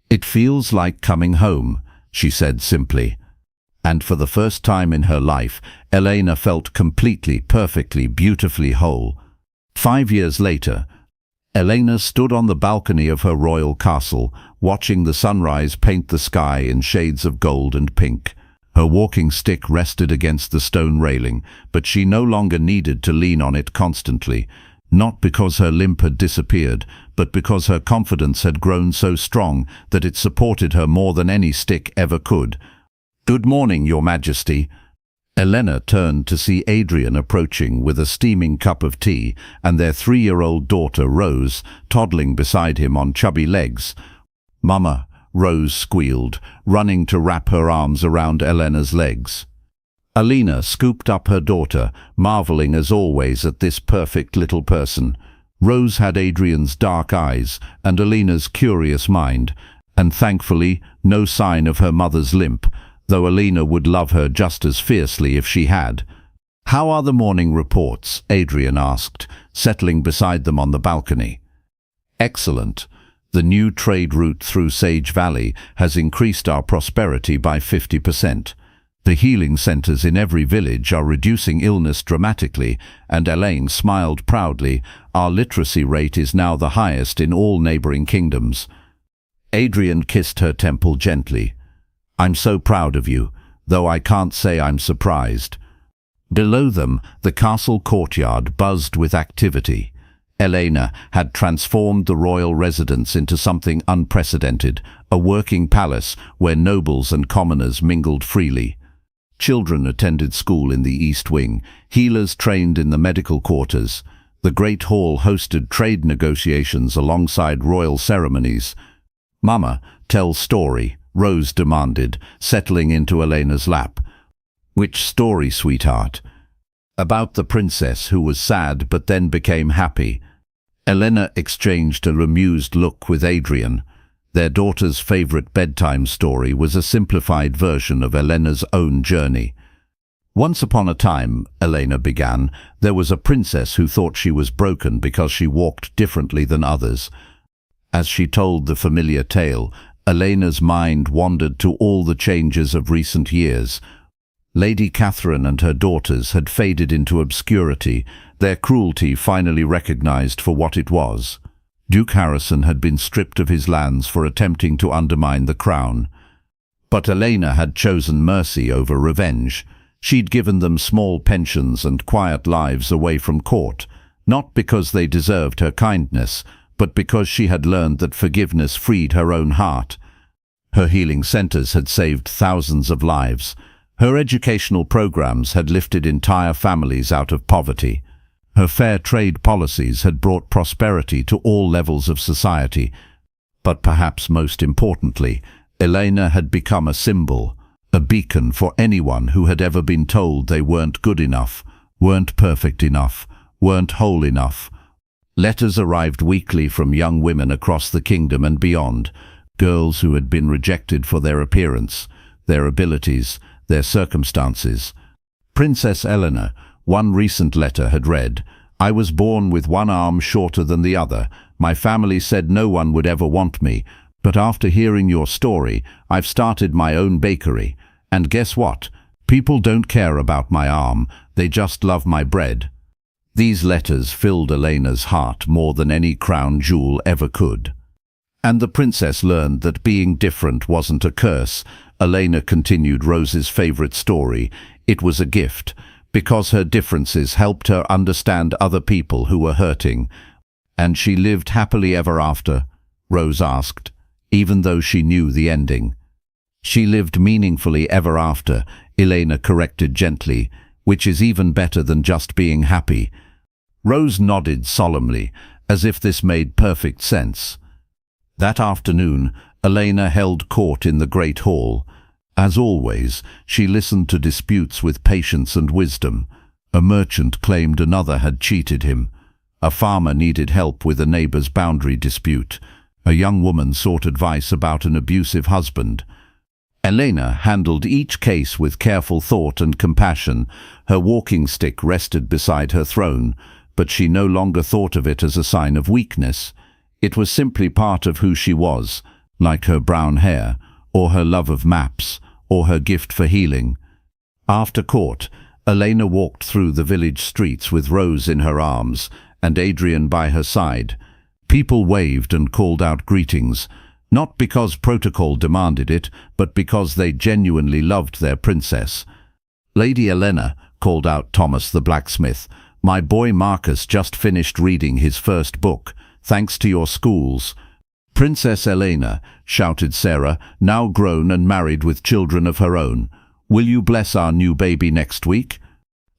A: "It feels like coming home," she said simply. And for the first time in her life, Eleanor felt completely, perfectly, beautifully whole. 5 years later, Eleanor stood on the balcony of her royal castle, watching the sunrise paint the sky in shades of gold and pink. Her walking stick rested against the stone railing, but she no longer needed to lean on it constantly, not because her limp had disappeared, but because her confidence had grown so strong that it supported her more than any stick ever could. "Good morning, Your Majesty." Eleanor turned to see Adrian approaching with a steaming cup of tea, and their 3-year-old daughter Rose toddling beside him on chubby legs. "Mama," Rose squealed, running to wrap her arms around Eleanor's legs. Alina scooped up her daughter, marveling as always at this perfect little person. Rose had Adrian's dark eyes and Alina's curious mind, and thankfully no sign of her mother's limp, though Alina would love her just as fiercely if she had. "How are the morning reports?" Adrian asked, settling beside them on the balcony. "Excellent. The new trade route through Sage Valley has increased our prosperity by 50%. The healing centers in every village are reducing illness dramatically, and Elaine smiled proudly. Our literacy rate is now the highest in all neighboring kingdoms." Adrian kissed her temple gently. "I'm so proud of you, though I can't say I'm surprised." Below them, the castle courtyard buzzed with activity. Elena had transformed the royal residence into something unprecedented, a working palace where nobles and commoners mingled freely. Children attended school in the East Wing, healers trained in the medical quarters. The Great Hall hosted trade negotiations alongside royal ceremonies. "Mama, tell story," Rose demanded, settling into Elena's lap. "Which story, sweetheart?" "About the princess who was sad but then became happy." Elena exchanged a amused look with Adrian. Their daughter's favorite bedtime story was a simplified version of Elena's own journey. "Once upon a time," Elena began, "there was a princess who thought she was broken because she walked differently than others." As she told the familiar tale, Elena's mind wandered to all the changes of recent years. Lady Catherine and her daughters had faded into obscurity, their cruelty finally recognized for what it was. Duke Harrison had been stripped of his lands for attempting to undermine the crown. But Elena had chosen mercy over revenge. She'd given them small pensions and quiet lives away from court, not because they deserved her kindness, but because she had learned that forgiveness freed her own heart. Her healing centers had saved thousands of lives. Her educational programs had lifted entire families out of poverty. Her fair trade policies had brought prosperity to all levels of society. But perhaps most importantly, Elena had become a symbol, a beacon for anyone who had ever been told they weren't good enough, weren't perfect enough, weren't whole enough. Letters arrived weekly from young women across the kingdom and beyond. girls who had been rejected for their appearance, their abilities, their circumstances. Princess Eleanor, one recent letter had read, "I was born with one arm shorter than the other. My family said no one would ever want me, but after hearing your story, I've started my own bakery. And guess what? People don't care about my arm, they just love my bread." These letters filled Elena's heart more than any crown jewel ever could. And the princess learned that being different wasn't a curse. Elena continued Rose's favorite story. It was a gift, because her differences helped her understand other people who were hurting. "And she lived happily ever after?" Rose asked, even though she knew the ending. "She lived meaningfully ever after," Elena corrected gently, "which is even better than just being happy." Rose nodded solemnly, as if this made perfect sense. That afternoon, Elena held court in the great hall. As always, she listened to disputes with patience and wisdom. A merchant claimed another had cheated him. A farmer needed help with a neighbor's boundary dispute. A young woman sought advice about an abusive husband. Elena handled each case with careful thought and compassion. Her walking stick rested beside her throne, but she no longer thought of it as a sign of weakness. It was simply part of who she was, like her brown hair, or her love of maps, or her gift for healing. After court, Elena walked through the village streets with Rose in her arms and Adrian by her side. People waved and called out greetings, not because protocol demanded it, but because they genuinely loved their princess. "Lady Elena," called out Thomas the blacksmith, "my boy Marcus just finished reading his first book, thanks to your schools." "Princess Elena," shouted Sarah, now grown and married with children of her own, "will you bless our new baby next week?"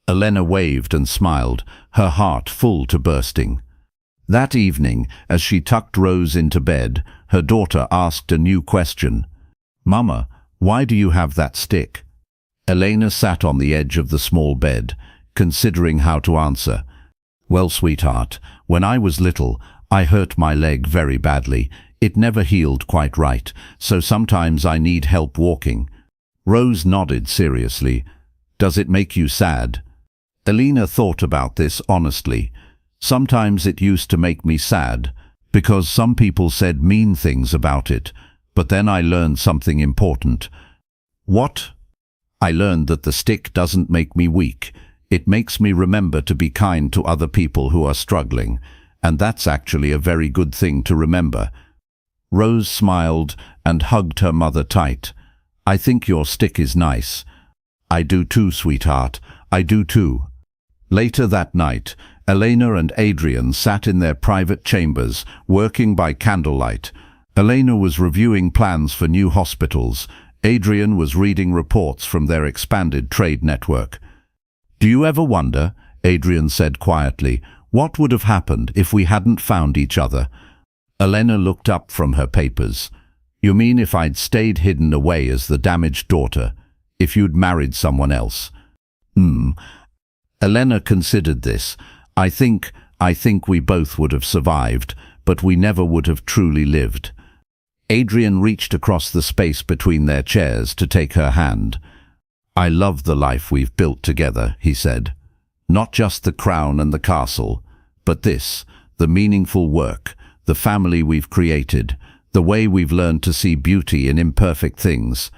A: Elena waved and smiled, her heart full to bursting. That evening, as she tucked Rose into bed, her daughter asked a new question. "Mama, why do you have that stick?" Elena sat on the edge of the small bed, considering how to answer. "Well, sweetheart, when I was little, I hurt my leg very badly. It never healed quite right, so sometimes I need help walking." Rose nodded seriously. "Does it make you sad?" Elena thought about this honestly. "Sometimes it used to make me sad, because some people said mean things about it, but then I learned something important." "What?" "I learned that the stick doesn't make me weak. It makes me remember to be kind to other people who are struggling, and that's actually a very good thing to remember." Rose smiled and hugged her mother tight. "I think your stick is nice." "I do too, sweetheart. I do too." Later that night, Elena and Adrian sat in their private chambers, working by candlelight. Elena was reviewing plans for new hospitals. Adrian was reading reports from their expanded trade network. "Do you ever wonder," Adrian said quietly, "what would have happened if we hadn't found each other?" Elena looked up from her papers. "You mean if I'd stayed hidden away as the damaged daughter? If you'd married someone else?" Elena considered this. I think we both would have survived, but we never would have truly lived." Adrian reached across the space between their chairs to take her hand. "I love the life we've built together," he said. "Not just the crown and the castle, but this, the meaningful work, the family we've created, the way we've learned to see beauty in imperfect things."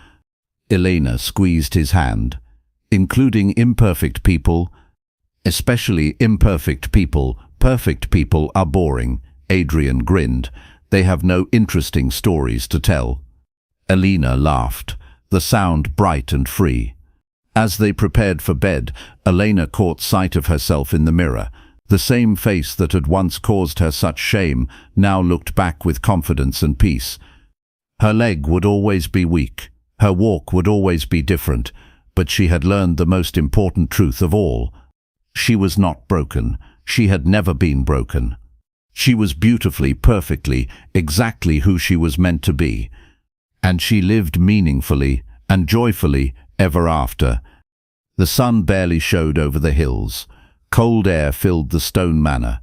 A: Elena squeezed his hand. "Including imperfect people?" "Especially imperfect people. Perfect people are boring." Adrian grinned. "They have no interesting stories to tell." Elena laughed, the sound bright and free. As they prepared for bed, Elena caught sight of herself in the mirror. The same face that had once caused her such shame now looked back with confidence and peace. Her leg would always be weak. Her walk would always be different, but she had learned the most important truth of all. She was not broken. She had never been broken. She was beautifully, perfectly, exactly who she was meant to be. And she lived meaningfully and joyfully ever after. The sun barely showed over the hills. Cold air filled the stone manor.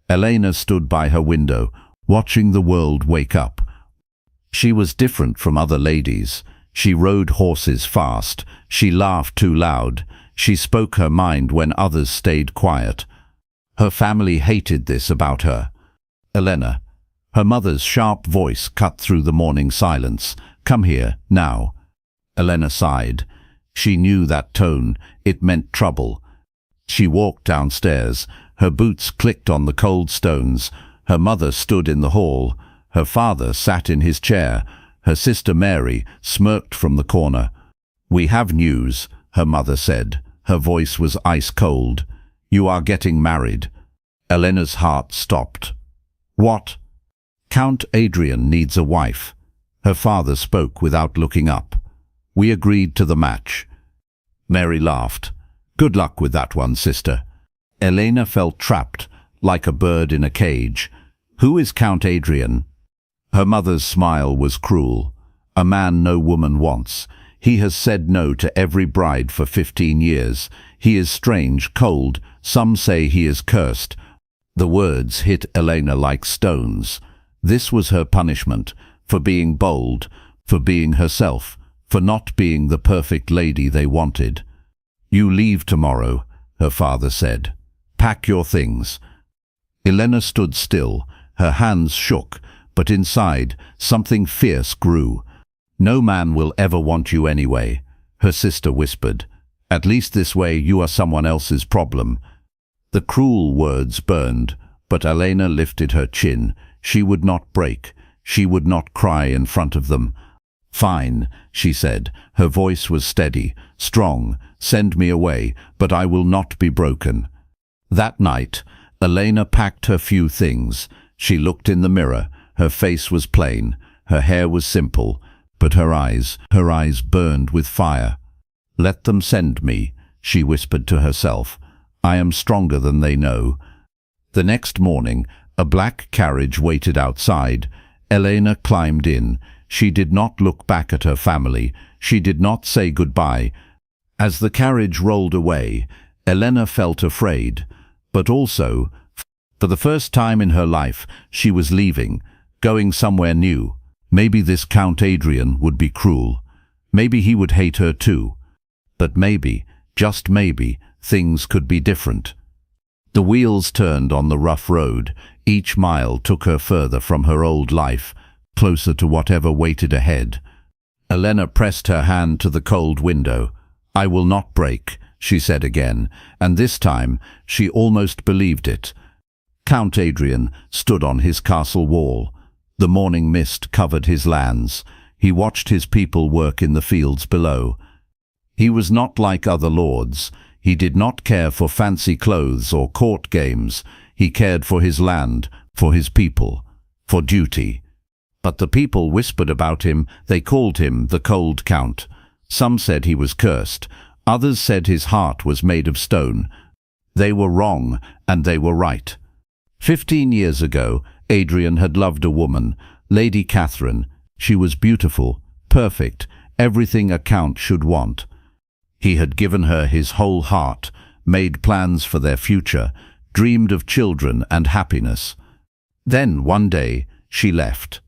A: Elena stood by her window, watching the world wake up. She was different from other ladies. She rode horses fast. She laughed too loud. She spoke her mind when others stayed quiet. Her family hated this about her. Elena. Her mother's sharp voice cut through the morning silence. Come here, now. Elena sighed. She knew that tone. It meant trouble. She walked downstairs. Her boots clicked on the cold stones. Her mother stood in the hall. Her father sat in his chair. Her sister Mary smirked from the corner. We have news, her mother said. Her voice was ice cold. You are getting married. Elena's heart stopped. What? Count Adrian needs a wife. Her father spoke without looking up. We agreed to the match. Mary laughed. Good luck with that one, sister. Elena felt trapped, like a bird in a cage. Who is Count Adrian? Her mother's smile was cruel. A man no woman wants. He has said no to every bride for 15 years. He is strange, cold. Some say he is cursed. The words hit Elena like stones. This was her punishment, for being bold, for being herself, for not being the perfect lady they wanted. You leave tomorrow, her father said. Pack your things. Elena stood still. Her hands shook, but inside something fierce grew. No man will ever want you anyway, her sister whispered. At least this way you are someone else's problem. The cruel words burned, but Elena lifted her chin. She would not break. She would not cry in front of them. Fine, she said. Her voice was steady, strong. Send me away, but I will not be broken. That night, Elena packed her few things. She looked in the mirror. Her face was plain. Her hair was simple. But her eyes burned with fire. Let them send me, she whispered to herself. I am stronger than they know. The next morning, a black carriage waited outside. Elena climbed in. She did not look back at her family. She did not say goodbye. As the carriage rolled away, Elena felt afraid. But also, for the first time in her life, she was leaving, going somewhere new. Maybe this Count Adrian would be cruel. Maybe he would hate her too. But maybe, just maybe, things could be different. The wheels turned on the rough road. Each mile took her further from her old life, closer to whatever waited ahead. Elena pressed her hand to the cold window. I will not break, she said again, and this time she almost believed it. Count Adrian stood on his castle wall. The morning mist covered his lands. He watched his people work in the fields below. He was not like other lords. He did not care for fancy clothes or court games. He cared for his land, for his people, for duty. But the people whispered about him. They called him the Cold Count. Some said he was cursed. Others said his heart was made of stone. They were wrong, and they were right. 15 years ago, Adrian had loved a woman, Lady Catherine. She was beautiful, perfect, everything a count should want. He had given her his whole heart, made plans for their future, dreamed of children and happiness. Then, one day, she left.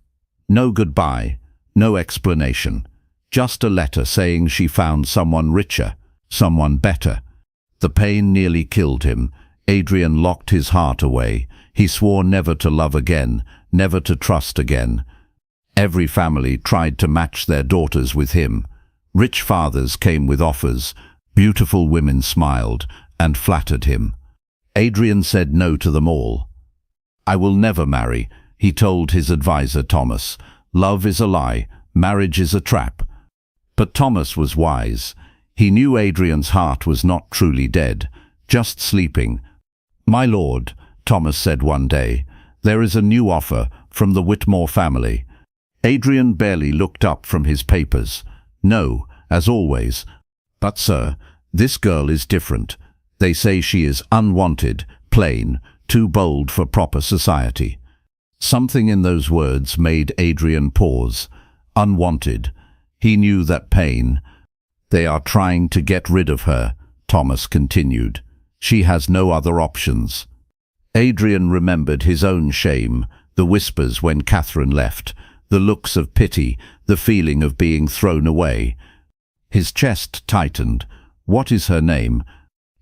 A: No goodbye, no explanation. Just a letter saying she found someone richer, someone better. The pain nearly killed him. Adrian locked his heart away. He swore never to love again, never to trust again. Every family tried to match their daughters with him. Rich fathers came with offers. Beautiful women smiled and flattered him. Adrian said no to them all. I will never marry, he told his advisor Thomas. Love is a lie, marriage is a trap. But Thomas was wise. He knew Adrian's heart was not truly dead, just sleeping. My lord, Thomas said one day, there is a new offer from the Whitmore family. Adrian barely looked up from his papers. No, as always. But sir, this girl is different. They say she is unwanted, plain, too bold for proper society. Something in those words made Adrian pause. Unwanted. He knew that pain. They are trying to get rid of her, Thomas continued. She has no other options. Adrian remembered his own shame, the whispers when Catherine left, the looks of pity, the feeling of being thrown away. His chest tightened. What is her name?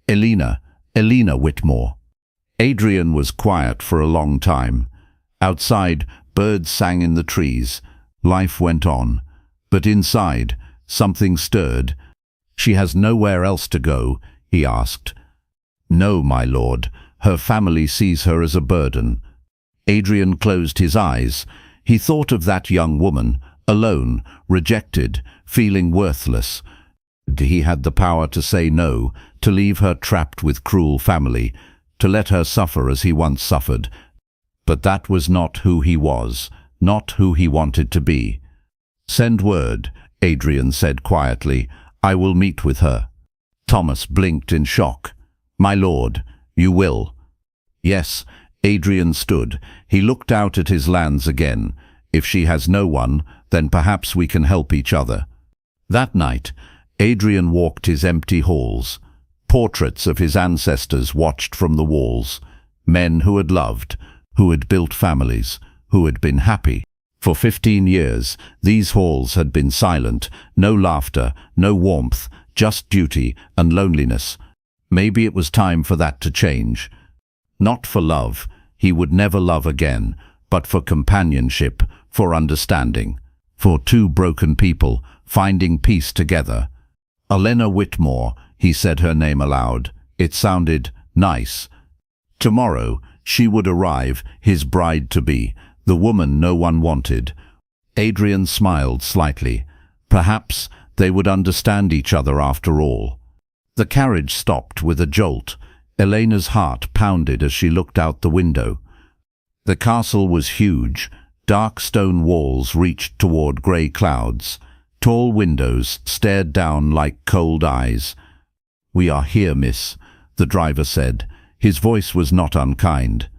A: Elena Whitmore. Adrian was quiet for a long time. Outside, birds sang in the trees. Life went on. But inside, something stirred. She has nowhere else to go, he asked. No, my lord. Her family sees her as a burden. Adrian closed his eyes. He thought of that young woman, alone, rejected, feeling worthless. He had the power to say no, to leave her trapped with cruel family, to let her suffer as he once suffered. But that was not who he was, not who he wanted to be. Send word, Adrian said quietly. I will meet with her. Thomas blinked in shock. My lord, you will. Yes, Adrian stood. He looked out at his lands again. If she has no one, then perhaps we can help each other. That night, Adrian walked his empty halls. Portraits of his ancestors watched from the walls. Men who had loved, who had built families, who had been happy. For 15 years, these halls had been silent. No laughter, no warmth, just duty and loneliness. Maybe it was time for that to change. Not for love, he would never love again, but for companionship, for understanding, for two broken people finding peace together. Elena Whitmore, he said her name aloud. It sounded nice. Tomorrow, she would arrive, his bride-to-be, the woman no one wanted. Adrian smiled slightly. Perhaps they would understand each other after all. The carriage stopped with a jolt. Elena's heart pounded as she looked out the window. The castle was huge. Dark stone walls reached toward grey clouds. Tall windows stared down like cold eyes. We are here, miss, the driver said. His voice was not unkind.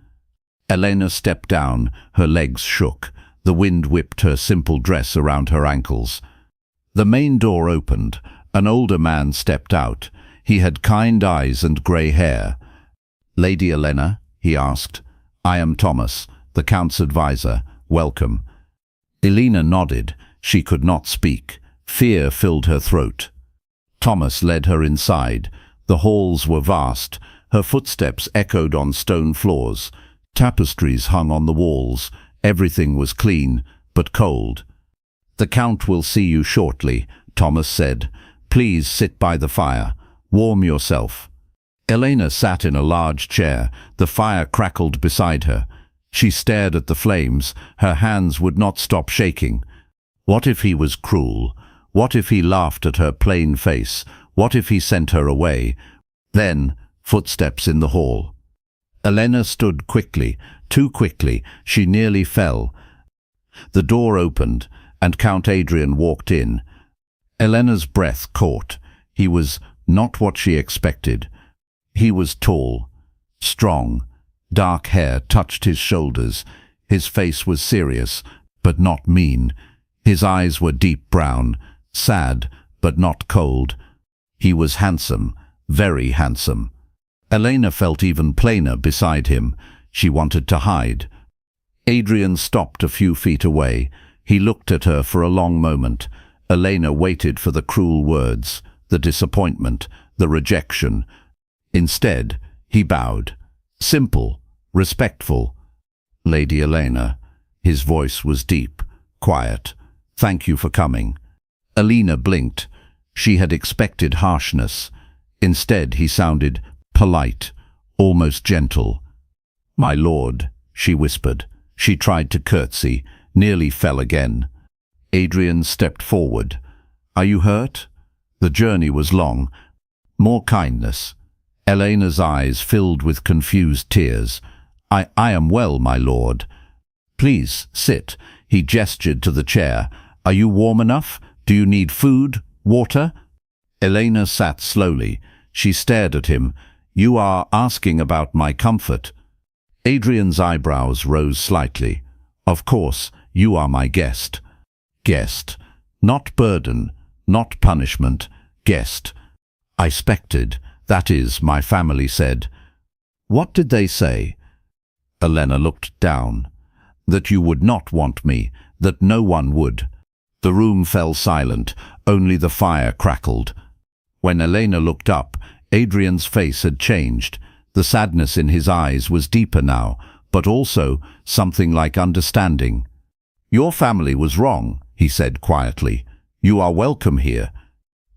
A: Elena stepped down. Her legs shook. The wind whipped her simple dress around her ankles. The main door opened. An older man stepped out. He had kind eyes and grey hair. Lady Elena, he asked. I am Thomas, the Count's advisor. Welcome. Elena nodded. She could not speak. Fear filled her throat. Thomas led her inside. The halls were vast. Her footsteps echoed on stone floors. Tapestries hung on the walls. Everything was clean, but cold. The Count will see you shortly, Thomas said. Please sit by the fire. Warm yourself. Elena sat in a large chair. The fire crackled beside her. She stared at the flames. Her hands would not stop shaking. What if he was cruel? What if he laughed at her plain face? What if he sent her away? Then, footsteps in the hall. Elena stood quickly, too quickly. She nearly fell. The door opened, and Count Adrian walked in. Elena's breath caught. He was not what she expected. He was tall, strong. Dark hair touched his shoulders. His face was serious, but not mean. His eyes were deep brown, sad, but not cold. He was handsome, very handsome. Elena felt even plainer beside him. She wanted to hide. Adrian stopped a few feet away. He looked at her for a long moment. Elena waited for the cruel words, the disappointment, the rejection. Instead, he bowed. Simple, respectful. Lady Elena. His voice was deep, quiet. Thank you for coming. Elena blinked. She had expected harshness. Instead, he sounded polite, almost gentle. My lord, she whispered. She tried to curtsy, nearly fell again. Adrian stepped forward. Are you hurt? The journey was long. More kindness. Elena's eyes filled with confused tears. I am well, my lord. Please, sit. He gestured to the chair. Are you warm enough? Do you need food? Water? Elena sat slowly. She stared at him. You are asking about my comfort. Adrian's eyebrows rose slightly. Of course, you are my guest. Guest. Not burden, not punishment. Guest. I expected. That is, my family said. What did they say? Elena looked down. That you would not want me. that no one would. The room fell silent, only the fire crackled. When Elena looked up, Adrian's face had changed. The sadness in his eyes was deeper now, but also something like understanding. "Your family was wrong," he said quietly. "You are welcome here."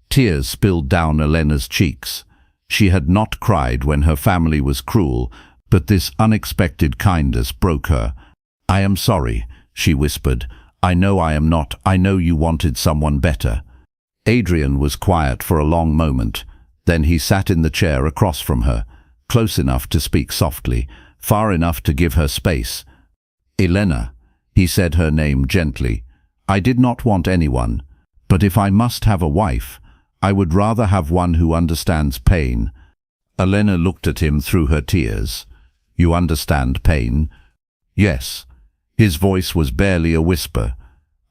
A: Tears spilled down Elena's cheeks. She had not cried when her family was cruel, but this unexpected kindness broke her. "I am sorry," she whispered. I am not. I know you wanted someone better." Adrian was quiet for a long moment. Then he sat in the chair across from her, close enough to speak softly, far enough to give her space. "Elena," he said her name gently, "I did not want anyone, but if I must have a wife, I would rather have one who understands pain." Elena looked at him through her tears. "You understand pain?" "Yes." His voice was barely a whisper.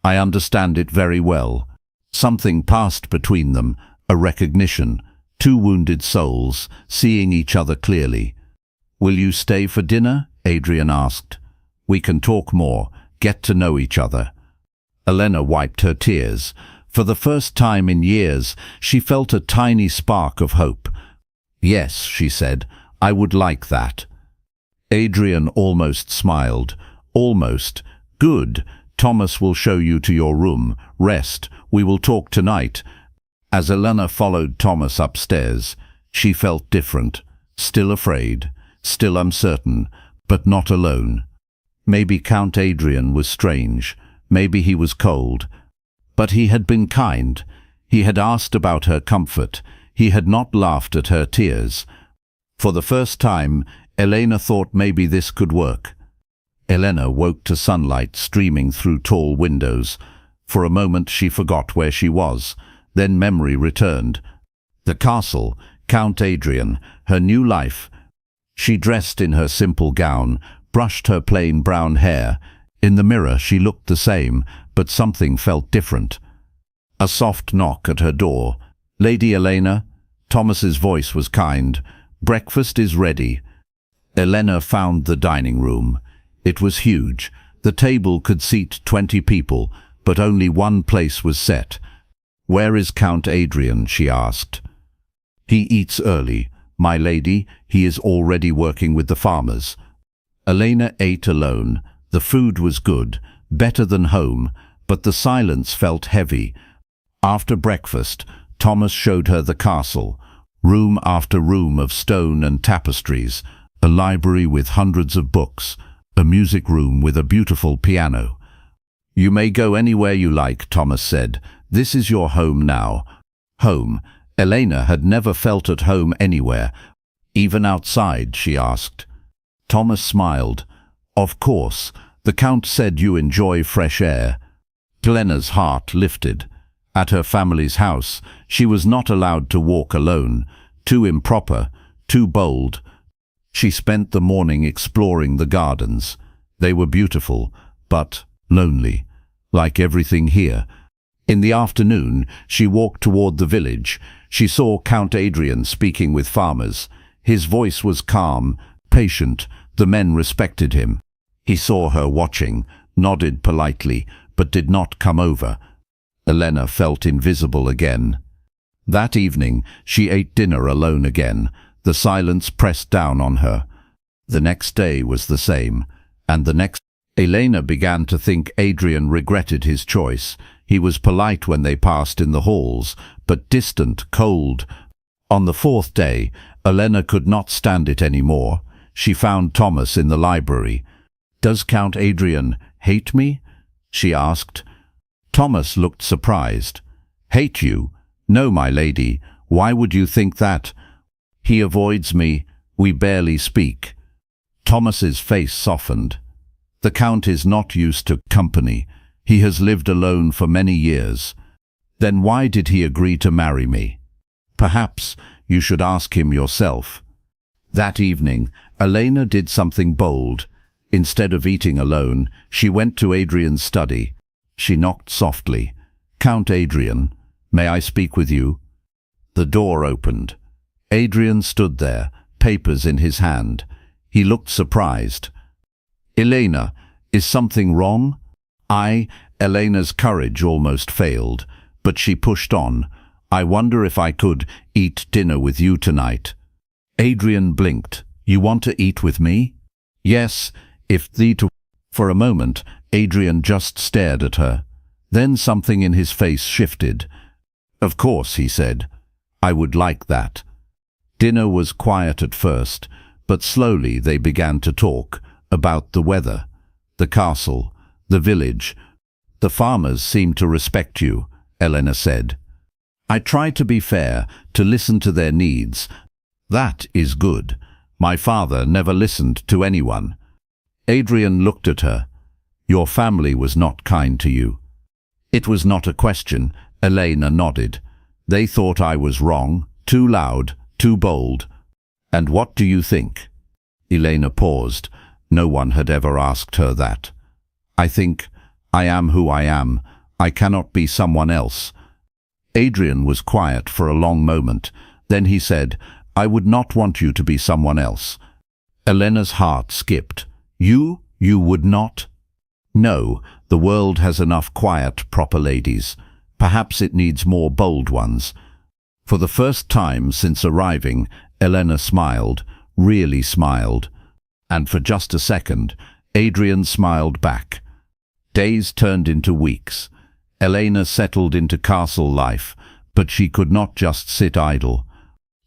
A: "I understand it very well." Something passed between them, a recognition, two wounded souls, seeing each other clearly. "Will you stay for dinner?" Adrian asked. "We can talk more, get to know each other." Elena wiped her tears. For the first time in years, she felt a tiny spark of hope. "Yes," she said, "I would like that." Adrian almost smiled. "Almost. Good. Thomas will show you to your room. Rest. We will talk tonight." As Elena followed Thomas upstairs, she felt different, still afraid, still uncertain, but not alone. Maybe Count Adrian was strange. Maybe he was cold. But he had been kind. He had asked about her comfort. He had not laughed at her tears. For the first time, Elena thought maybe this could work. Elena woke to sunlight streaming through tall windows. For a moment she forgot where she was. Then memory returned. The castle, Count Adrian, her new life. She dressed in her simple gown, brushed her plain brown hair. In the mirror she looked the same, but something felt different. A soft knock at her door. "Lady Elena?" Thomas's voice was kind. "Breakfast is ready." Elena found the dining room. It was huge. The table could seat 20 people, but only one place was set. "Where is Count Adrian?" she asked. "He eats early, my lady. He is already working with the farmers." Elena ate alone. The food was good, better than home, but the silence felt heavy. After breakfast, Thomas showed her the castle, room after room of stone and tapestries, a library with hundreds of books, a music room with a beautiful piano. "You may go anywhere you like," Thomas said. "This is your home now." Home. Elena had never felt at home anywhere. "Even outside?" she asked. Thomas smiled. "Of course. The Count said you enjoy fresh air." Elena's heart lifted. At her family's house, she was not allowed to walk alone. Too improper, too bold. She spent the morning exploring the gardens. They were beautiful, but lonely, like everything here. In the afternoon, she walked toward the village. She saw Count Adrian speaking with farmers. His voice was calm, patient. The men respected him. He saw her watching, nodded politely, but did not come over. Elena felt invisible again. That evening, she ate dinner alone again. The silence pressed down on her. The next day was the same, and the next. Elena began to think Adrian regretted his choice. He was polite when they passed in the halls, but distant, cold. On the fourth day, Elena could not stand it anymore. She found Thomas in the library. "Does Count Adrian hate me?" she asked. Thomas looked surprised. "Hate you? No, my lady. Why would you think that? He avoids me. We barely speak." Thomas's face softened. "The Count is not used to company. He has lived alone for many years. Then why did he agree to marry me? Perhaps you should ask him yourself." That evening, Elena did something bold. Instead of eating alone, she went to Adrian's study. She knocked softly. "Count Adrian, may I speak with you?" The door opened. Adrian stood there, papers in his hand. He looked surprised. "Elena, is something wrong?" Elena's courage almost failed, but she pushed on. I wonder if I could eat dinner with you tonight. Adrian blinked. You want to eat with me? Yes, if thee to... For a moment, Adrian just stared at her. Then something in his face shifted. Of course, he said. I would like that. Dinner was quiet at first, but slowly they began to talk about the weather, the castle, the village. The farmers seem to respect you, Elena said. I try to be fair, to listen to their needs. That is good. My father never listened to anyone. Adrian looked at her. Your family was not kind to you. It was not a question. Elena nodded. They thought I was wrong, too loud, too bold. And what do you think? Elena paused. No one had ever asked her that. I think I am who I am. I cannot be someone else. Adrian was quiet for a long moment. Then he said, I would not want you to be someone else. Elena's heart skipped. You would not? No, the world has enough quiet, proper ladies. Perhaps it needs more bold ones. For the first time since arriving, Elena smiled, really smiled. And for just a second, Adrian smiled back. Days turned into weeks. Elena settled into castle life, but she could not just sit idle.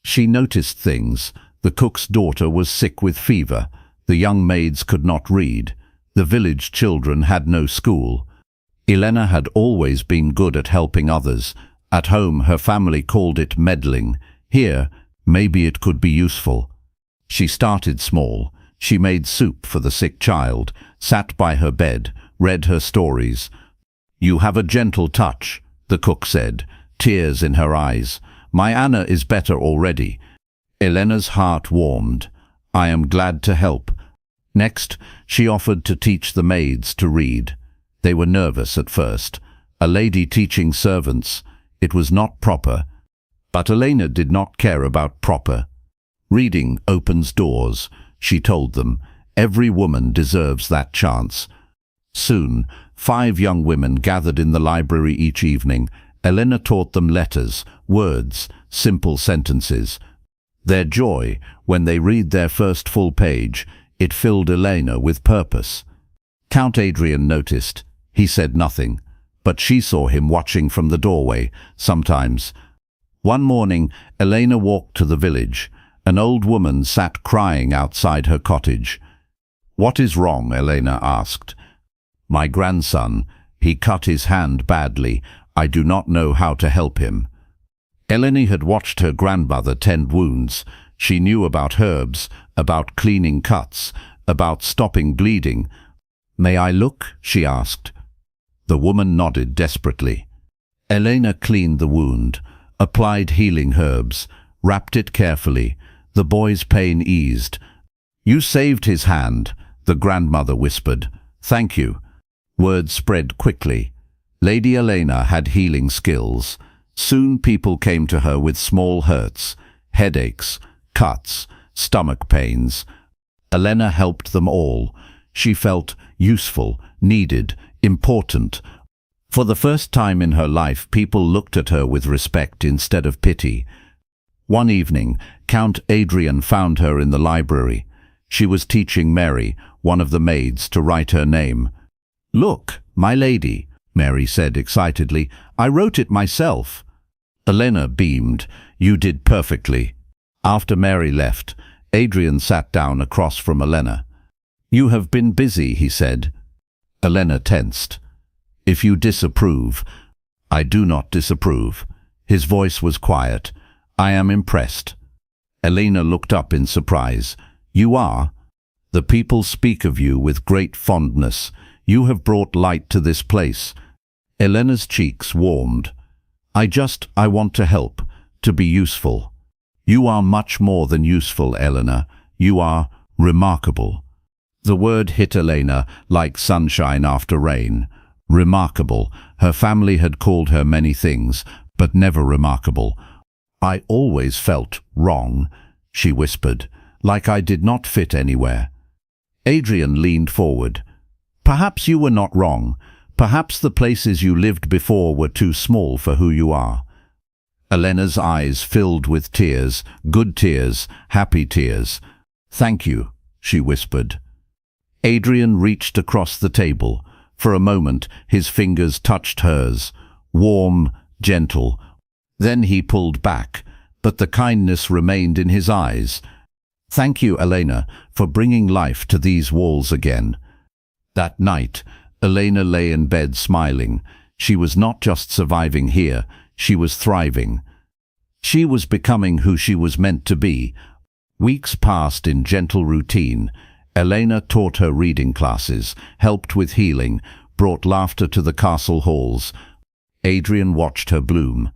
A: She noticed things. The cook's daughter was sick with fever. The young maids could not read. The village children had no school. Elena had always been good at helping others. At home, her family called it meddling. Here, maybe it could be useful. She started small. She made soup for the sick child, sat by her bed, read her stories. You have a gentle touch, the cook said, tears in her eyes. My Anna is better already. Elena's heart warmed. I am glad to help. Next, she offered to teach the maids to read. They were nervous at first. A lady teaching servants. It was not proper. But Elena did not care about proper. Reading opens doors, she told them. Every woman deserves that chance. Soon, 5 young women gathered in the library each evening. Elena taught them letters, words, simple sentences. Their joy, when they read their first full page, it filled Elena with purpose. Count Adrian noticed. He said nothing, but she saw him watching from the doorway, sometimes. One morning, Elena walked to the village. An old woman sat crying outside her cottage. What is wrong? Elena asked. My grandson. He cut his hand badly. I do not know how to help him. Eleni had watched her grandmother tend wounds. She knew about herbs, about cleaning cuts, about stopping bleeding. May I look? She asked. The woman nodded desperately. Elena cleaned the wound, applied healing herbs, wrapped it carefully. The boy's pain eased. You saved his hand, the grandmother whispered. Thank you. Word spread quickly. Lady Elena had healing skills. Soon people came to her with small hurts, headaches, cuts, stomach pains. Elena helped them all. She felt useful, needed, important. For the first time in her life, people looked at her with respect instead of pity. One evening, Count Adrian found her in the library. She was teaching Mary, one of the maids, to write her name. Look, my lady, Mary said excitedly. I wrote it myself. Elena beamed. You did perfectly. After Mary left, Adrian sat down across from Elena. You have been busy, he said. Elena tensed. If you disapprove, I do not disapprove. His voice was quiet. I am impressed. Elena looked up in surprise. You are? The people speak of you with great fondness. You have brought light to this place. Elena's cheeks warmed. I want to help, to be useful. You are much more than useful, Elena. You are remarkable. The word hit Elena like sunshine after rain. Remarkable. Her family had called her many things, but never remarkable. I always felt wrong, she whispered, like I did not fit anywhere. Adrian leaned forward. Perhaps you were not wrong. Perhaps the places you lived before were too small for who you are. Elena's eyes filled with tears, good tears, happy tears. "Thank you," she whispered. Adrian reached across the table. For a moment, his fingers touched hers, warm, gentle. Then he pulled back, but the kindness remained in his eyes. "Thank you, Elena, for bringing life to these walls again." That night, Elena lay in bed smiling. She was not just surviving here, she was thriving. She was becoming who she was meant to be. Weeks passed in gentle routine. Elena taught her reading classes, helped with healing, brought laughter to the castle halls. Adrian watched her bloom.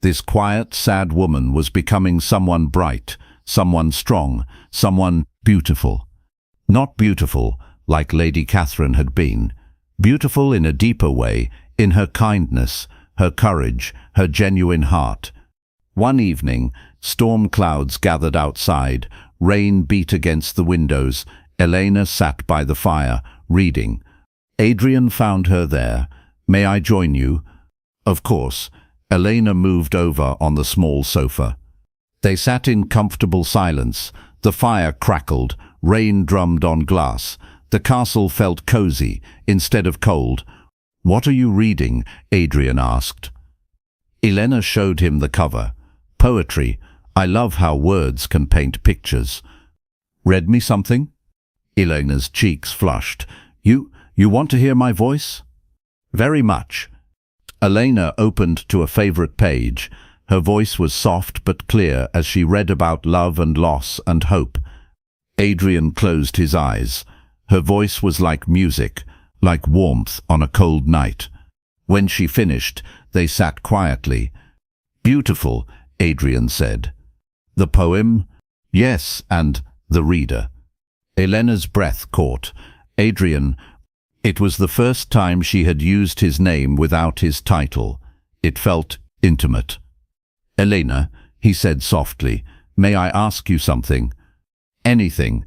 A: This quiet, sad woman was becoming someone bright, someone strong, someone beautiful. Not beautiful like Lady Catherine had been. Beautiful in a deeper way, in her kindness, her courage, her genuine heart. One evening, storm clouds gathered outside, rain beat against the windows. Elena sat by the fire, reading. Adrian found her there. "May I join you?" Of course. Elena moved over on the small sofa. They sat in comfortable silence. The fire crackled, rain drummed on glass. The castle felt cozy instead of cold. "What are you reading?" Adrian asked. Elena showed him the cover. "Poetry. I love how words can paint pictures." "Read me something?" Elena's cheeks flushed. You want to hear my voice?" "Very much." Elena opened to a favorite page. Her voice was soft but clear as she read about love and loss and hope. Adrian closed his eyes. Her voice was like music, like warmth on a cold night. When she finished, they sat quietly. "Beautiful," Adrian said. "The poem?" "Yes, and the reader." Elena's breath caught. "Adrian." It was the first time she had used his name without his title. It felt intimate. "Elena," he said softly, "may I ask you something?" "Anything."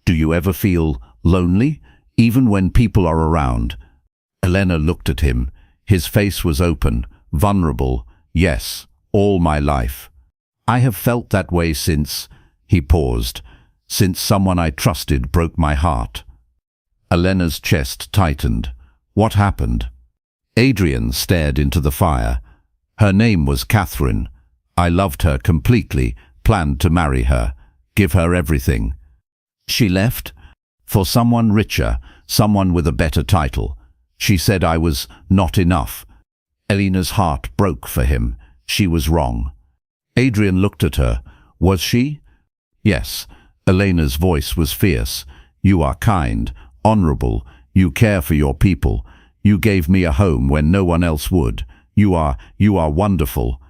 A: "Do you ever feel lonely, even when people are around?" Elena looked at him. His face was open, vulnerable. "Yes, all my life. I have felt that way since—" He paused. "Since someone I trusted broke my heart." Elena's chest tightened. What happened? Adrian stared into the fire. "Her name was Catherine. I loved her completely, planned to marry her, give her everything. She left for someone richer, someone with a better title. She said I was not enough." Elena's heart broke for him. She was wrong. Adrian looked at her. "Was she?" "Yes." Elena's voice was fierce. "You are kind, honorable. You care for your people. You gave me a home when no one else would. You are wonderful."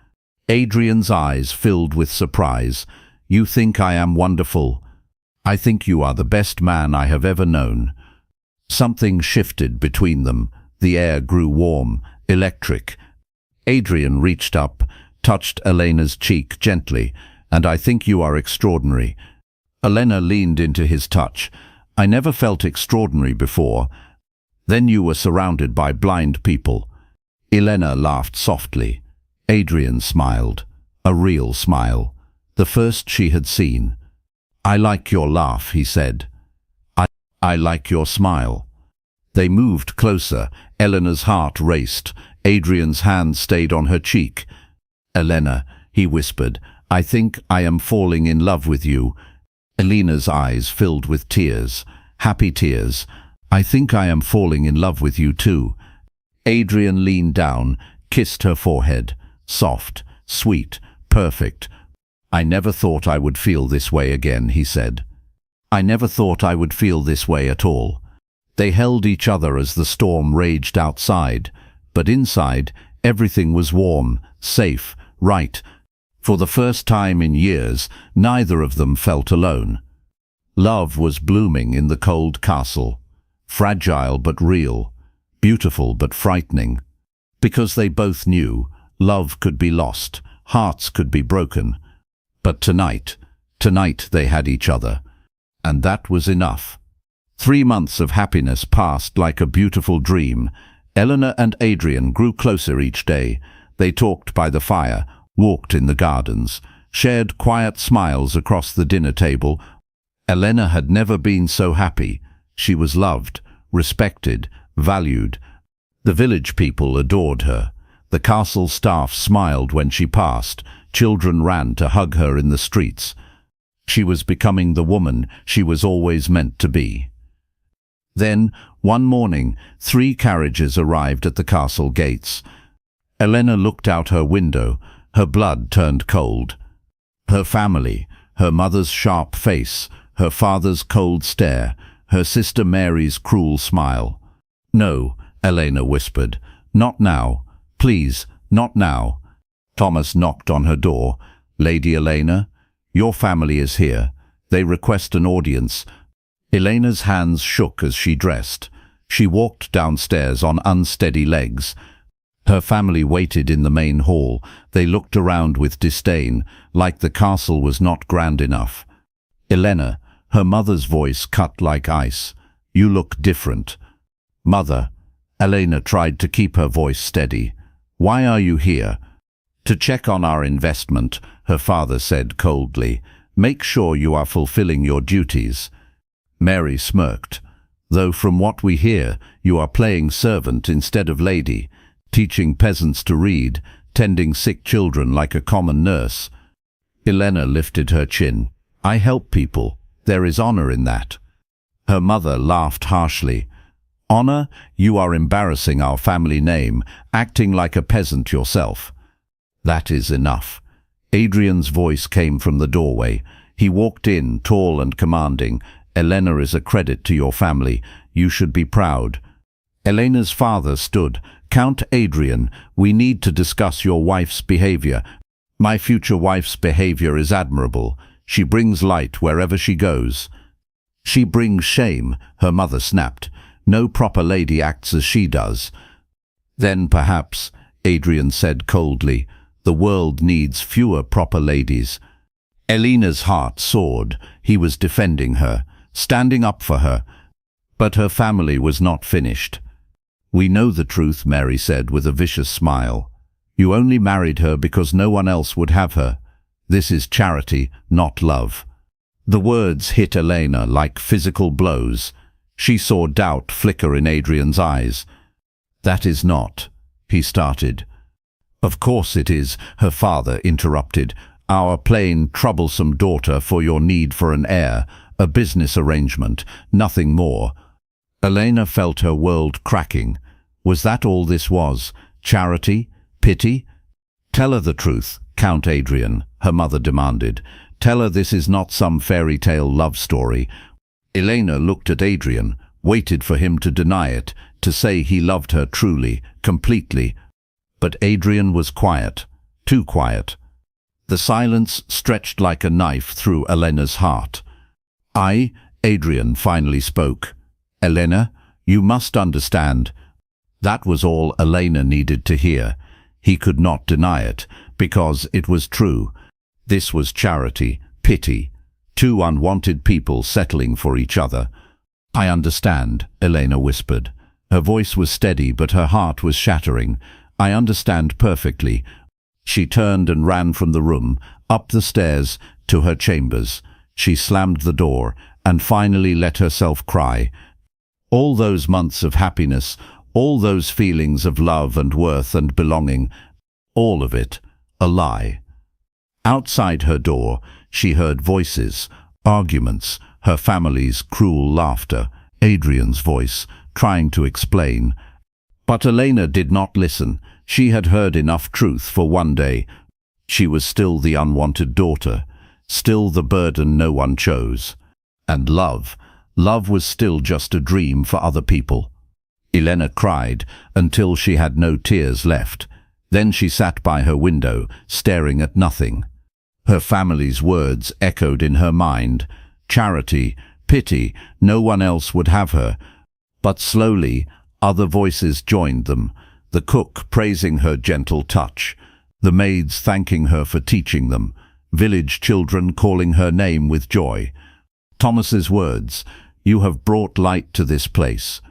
A: Adrian's eyes filled with surprise. "You think I am wonderful?" "I think you are the best man I have ever known." Something shifted between them. The air grew warm, electric. Adrian reached up, touched Elena's cheek gently. "And I think you are extraordinary." Elena leaned into his touch. "I never felt extraordinary before." "Then you were surrounded by blind people." Elena laughed softly. Adrian smiled. A real smile. The first she had seen. "I like your laugh," he said. I like your smile." They moved closer. Elena's heart raced. Adrian's hand stayed on her cheek. "Elena," he whispered, "I think I am falling in love with you." Elena's eyes filled with tears, happy tears. "I think I am falling in love with you too." Adrian leaned down, kissed her forehead. Soft, sweet, perfect. "I never thought I would feel this way again," he said. "I never thought I would feel this way at all." They held each other as the storm raged outside, but inside everything was warm, safe, right. For the first time in years, neither of them felt alone. Love was blooming in the cold castle, fragile but real, beautiful but frightening. Because they both knew, love could be lost, hearts could be broken. But tonight they had each other. And that was enough. 3 months of happiness passed like a beautiful dream. Eleanor and Adrian grew closer each day. They talked by the fire, walked in the gardens, shared quiet smiles across the dinner table. Elena had never been so happy. She was loved, respected, valued. The village people adored her. The castle staff smiled when she passed. Children ran to hug her in the streets. She was becoming the woman she was always meant to be. Then, one morning, 3 carriages arrived at the castle gates. Elena looked out her window. Her blood turned cold. Her family, her mother's sharp face, her father's cold stare, her sister Mary's cruel smile. "No," Elena whispered. "Not now. Please, not now." Thomas knocked on her door. "Lady Elena, your family is here. They request an audience." Elena's hands shook as she dressed. She walked downstairs on unsteady legs. Her family waited in the main hall. They looked around with disdain, like the castle was not grand enough. "Elena," her mother's voice cut like ice, "you look different." "Mother," Elena tried to keep her voice steady. "Why are you here?" "To check on our investment," her father said coldly. "Make sure you are fulfilling your duties." Mary smirked. "Though from what we hear, you are playing servant instead of lady, teaching peasants to read, tending sick children like a common nurse." Elena lifted her chin. "I help people. There is honor in that." Her mother laughed harshly. "Honor? You are embarrassing our family name, acting like a peasant yourself." "That is enough." Adrian's voice came from the doorway. He walked in, tall and commanding. "Elena is a credit to your family. You should be proud." Elena's father stood. "Count Adrian, we need to discuss your wife's behavior." "My future wife's behavior is admirable. She brings light wherever she goes." "She brings shame," her mother snapped. "No proper lady acts as she does." "Then perhaps," Adrian said coldly, "the world needs fewer proper ladies." Elena's heart soared. He was defending her, standing up for her. But her family was not finished. "We know the truth," Mary said with a vicious smile. "You only married her because no one else would have her. This is charity, not love." The words hit Elena like physical blows. She saw doubt flicker in Adrian's eyes. "That is not," he started. "Of course it is," her father interrupted. "Our plain, troublesome daughter for your need for an heir, a business arrangement, nothing more." Elena felt her world cracking. Was that all this was? Charity? Pity? "Tell her the truth, Count Adrian," her mother demanded. "Tell her this is not some fairy tale love story." Elena looked at Adrian, waited for him to deny it, to say he loved her truly, completely. But Adrian was quiet, too quiet. The silence stretched like a knife through Elena's heart. Adrian finally spoke. "Elena, you must understand." That was all Elena needed to hear. He could not deny it, because it was true. This was charity, pity, 2 unwanted people settling for each other. "I understand," Elena whispered. Her voice was steady, but her heart was shattering. "I understand perfectly." She turned and ran from the room, up the stairs, to her chambers. She slammed the door, and finally let herself cry. All those months of happiness, all those feelings of love and worth and belonging, all of it, a lie. Outside her door, she heard voices, arguments, her family's cruel laughter, Adrian's voice, trying to explain. But Elena did not listen. She had heard enough truth for one day. She was still the unwanted daughter, still the burden no one chose. And love was still just a dream for other people. Elena cried until she had no tears left. Then she sat by her window, staring at nothing. Her family's words echoed in her mind. Charity, pity, no one else would have her. But slowly, other voices joined them. The cook praising her gentle touch, the maids thanking her for teaching them, village children calling her name with joy. Thomas's words, "You have brought light to this place."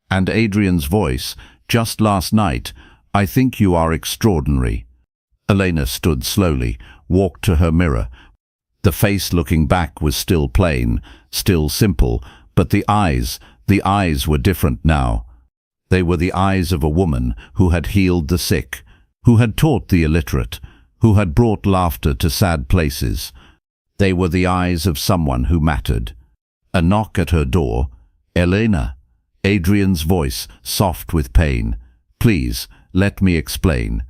A: And Adrian's voice, Just last night, I think you are extraordinary." Elena stood slowly, walked to her mirror. The face looking back was still plain, still simple, but the eyes were different now. They were the eyes of a woman who had healed the sick, who had taught the illiterate, who had brought laughter to sad places. They were the eyes of someone who mattered. A knock at her door. "Elena." Adrian's voice, soft with pain. "Please, let me explain."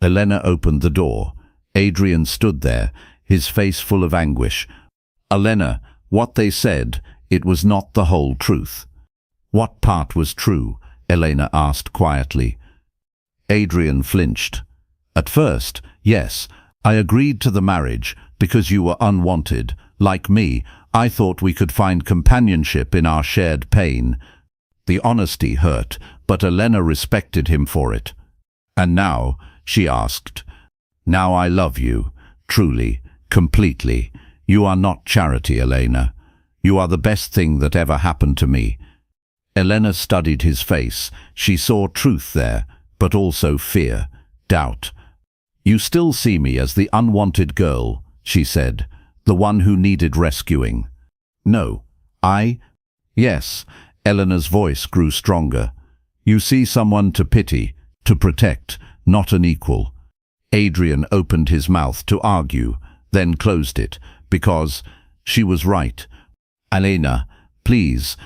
A: Elena opened the door. Adrian stood there, his face full of anguish. "Elena, what they said, it was not the whole truth." "What part was true?" Elena asked quietly. Adrian flinched. "At first, yes, I agreed to the marriage because you were unwanted. Like me, I thought we could find companionship in our shared pain." The honesty hurt, but Elena respected him for it. "And now?" she asked. "Now I love you, truly, completely. You are not charity, Elena. You are the best thing that ever happened to me." Elena studied his face. She saw truth there, but also fear, doubt. "You still see me as the unwanted girl," she said, "the one who needed rescuing." "No, Yes." Elena's voice grew stronger. "You see someone to pity, to protect, not an equal." Adrian opened his mouth to argue, then closed it, because she was right. "Elena, please."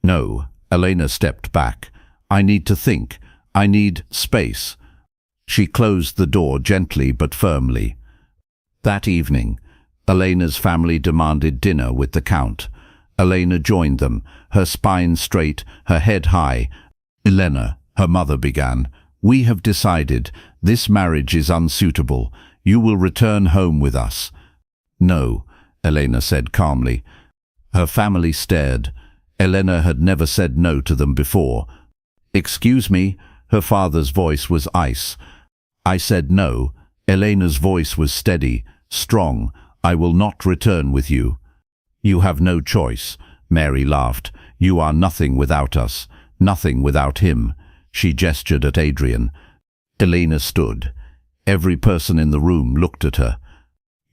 A: "No." Elena stepped back. "I need to think. I need space." She closed the door gently but firmly. That evening, Elena's family demanded dinner with the Count. Elena joined them, her spine straight, her head high. "Elena," her mother began, "we have decided this marriage is unsuitable. You will return home with us." "No," Elena said calmly. Her family stared. Elena had never said no to them before. "Excuse me," her father's voice was ice. "I said no." Elena's voice was steady, strong. "I will not return with you." "You have no choice," Mary laughed. "You are nothing without us, nothing without him." She gestured at Adrian. Elena stood. Every person in the room looked at her.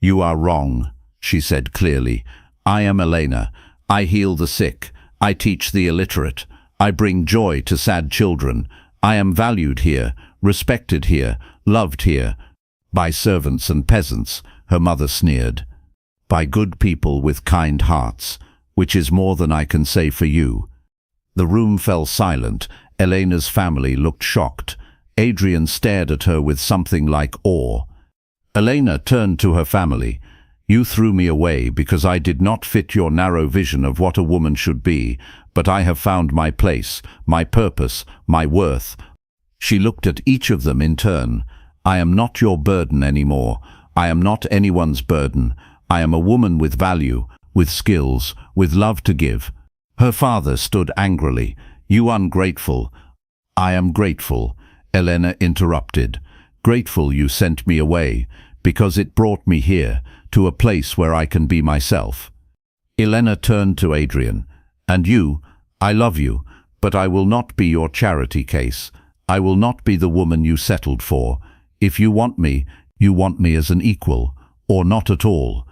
A: "You are wrong," she said clearly. "I am Elena. I heal the sick. I teach the illiterate. I bring joy to sad children. I am valued here, respected here, loved here. By servants and peasants," her mother sneered. "By good people with kind hearts, which is more than I can say for you." The room fell silent. Elena's family looked shocked. Adrian stared at her with something like awe. Elena turned to her family. "You threw me away because I did not fit your narrow vision of what a woman should be, but I have found my place, my purpose, my worth." She looked at each of them in turn. "I am not your burden anymore. I am not anyone's burden. I am a woman with value, with skills, with love to give." Her father stood angrily. "You ungrateful." "I am grateful," Elena interrupted. "Grateful you sent me away, because it brought me here, to a place where I can be myself." Elena turned to Adrian. "And you, I love you, but I will not be your charity case. I will not be the woman you settled for. If you want me as an equal, or not at all."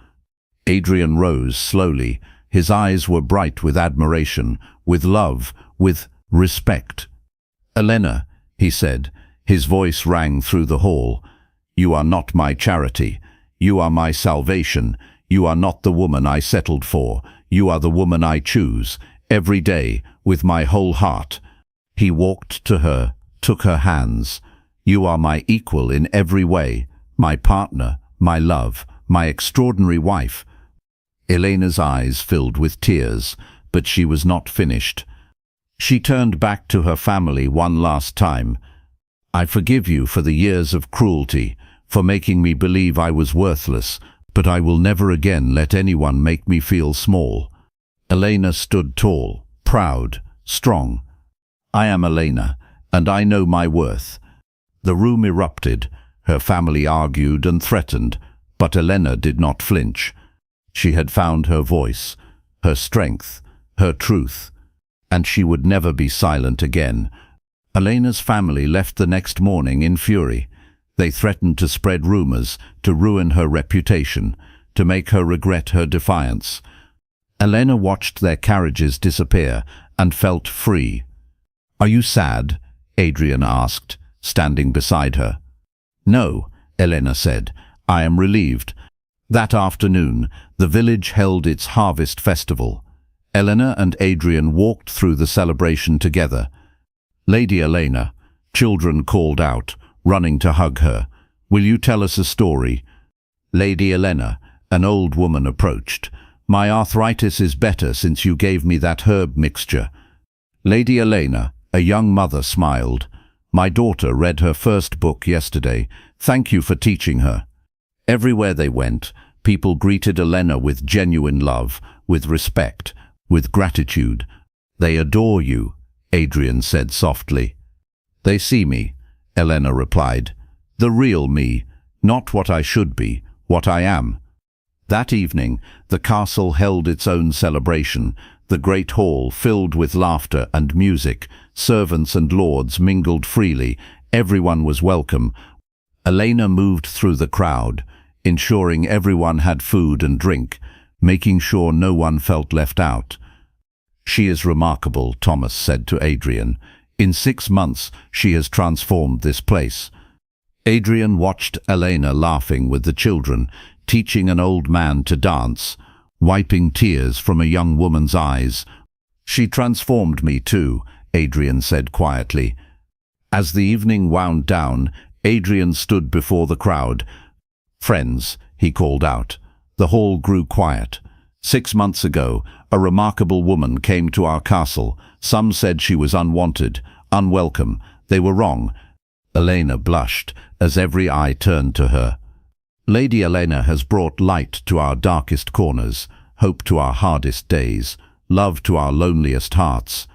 A: Adrian rose slowly. His eyes were bright with admiration, with love, with respect. "Elena," he said, his voice rang through the hall, "you are not my charity. You are my salvation. You are not the woman I settled for. You are the woman I choose, every day, with my whole heart." He walked to her, took her hands. "You are my equal in every way, my partner, my love, my extraordinary wife." Elena's eyes filled with tears, but she was not finished. She turned back to her family one last time. "I forgive you for the years of cruelty, for making me believe I was worthless, but I will never again let anyone make me feel small." Elena stood tall, proud, strong. "I am Elena, and I know my worth." The room erupted. Her family argued and threatened, but Elena did not flinch. She had found her voice, her strength, her truth, and she would never be silent again. Elena's family left the next morning in fury. They threatened to spread rumors, to ruin her reputation, to make her regret her defiance. Elena watched their carriages disappear and felt free. "Are you sad?" Adrian asked, standing beside her. "No," Elena said. "I am relieved." That afternoon, the village held its harvest festival. Elena and Adrian walked through the celebration together. "Lady Elena," children called out, running to hug her. "Will you tell us a story?" "Lady Elena," an old woman approached. "My arthritis is better since you gave me that herb mixture." Lady Elena, a young mother, smiled. "My daughter read her first book yesterday. Thank you for teaching her." Everywhere they went, people greeted Elena with genuine love, with respect, with gratitude. "They adore you," Adrian said softly. "They see me," Elena replied. "The real me, not what I should be, what I am." That evening, the castle held its own celebration. The great hall filled with laughter and music. Servants and lords mingled freely. Everyone was welcome. Elena moved through the crowd, ensuring everyone had food and drink, making sure no one felt left out. "She is remarkable," Thomas said to Adrian. "In 6 months, she has transformed this place." Adrian watched Elena laughing with the children, teaching an old man to dance, wiping tears from a young woman's eyes. "She transformed me too," Adrian said quietly. As the evening wound down, Adrian stood before the crowd. "Friends," he called out. The hall grew quiet. 6 months ago, a remarkable woman came to our castle. Some said she was unwanted, unwelcome. They were wrong. Elena blushed as every eye turned to her. "Lady Elena has brought light to our darkest corners, hope to our hardest days, love to our loneliest hearts."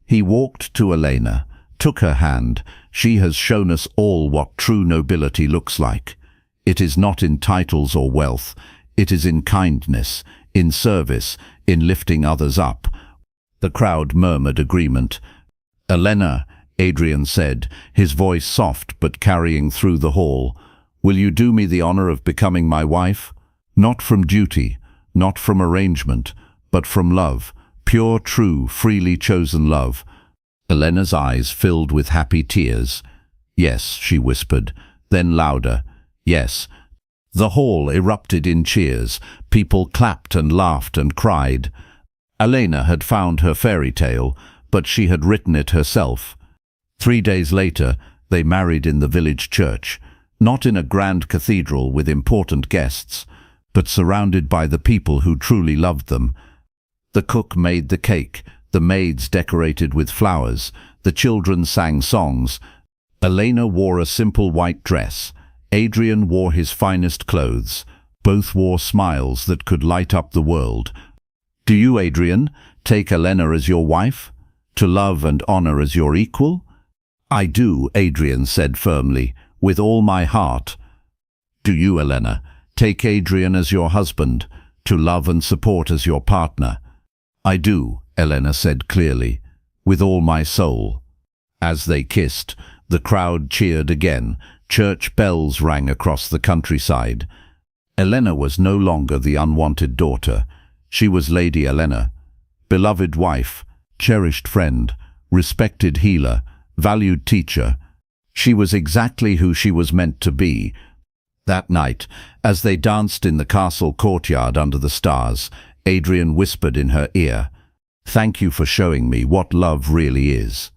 A: He walked to Elena, took her hand. "She has shown us all what true nobility looks like. It is not in titles or wealth. It is in kindness, in service, in lifting others up." The crowd murmured agreement. "Elena," Adrian said, his voice soft but carrying through the hall, "will you do me the honor of becoming my wife? Not from duty, not from arrangement, but from love, pure, true, freely chosen love." Elena's eyes filled with happy tears. "Yes," she whispered, then louder, "Yes." The hall erupted in cheers. People clapped and laughed and cried. Elena had found her fairy tale, but she had written it herself. 3 days later, they married in the village church, not in a grand cathedral with important guests, but surrounded by the people who truly loved them. The cook made the cake, the maids decorated with flowers, the children sang songs. Elena wore a simple white dress. Adrian wore his finest clothes. Both wore smiles that could light up the world. "Do you, Adrian, take Elena as your wife? To love and honor as your equal?" "I do," Adrian said firmly, "with all my heart." "Do you, Elena, take Adrian as your husband, to love and support as your partner?" "I do," Elena said clearly, "with all my soul." As they kissed, the crowd cheered again. Church bells rang across the countryside. Elena was no longer the unwanted daughter. She was Lady Elena, beloved wife, cherished friend, respected healer, valued teacher. She was exactly who she was meant to be. That night, as they danced in the castle courtyard under the stars, Adrian whispered in her ear, "Thank you for showing me what love really is."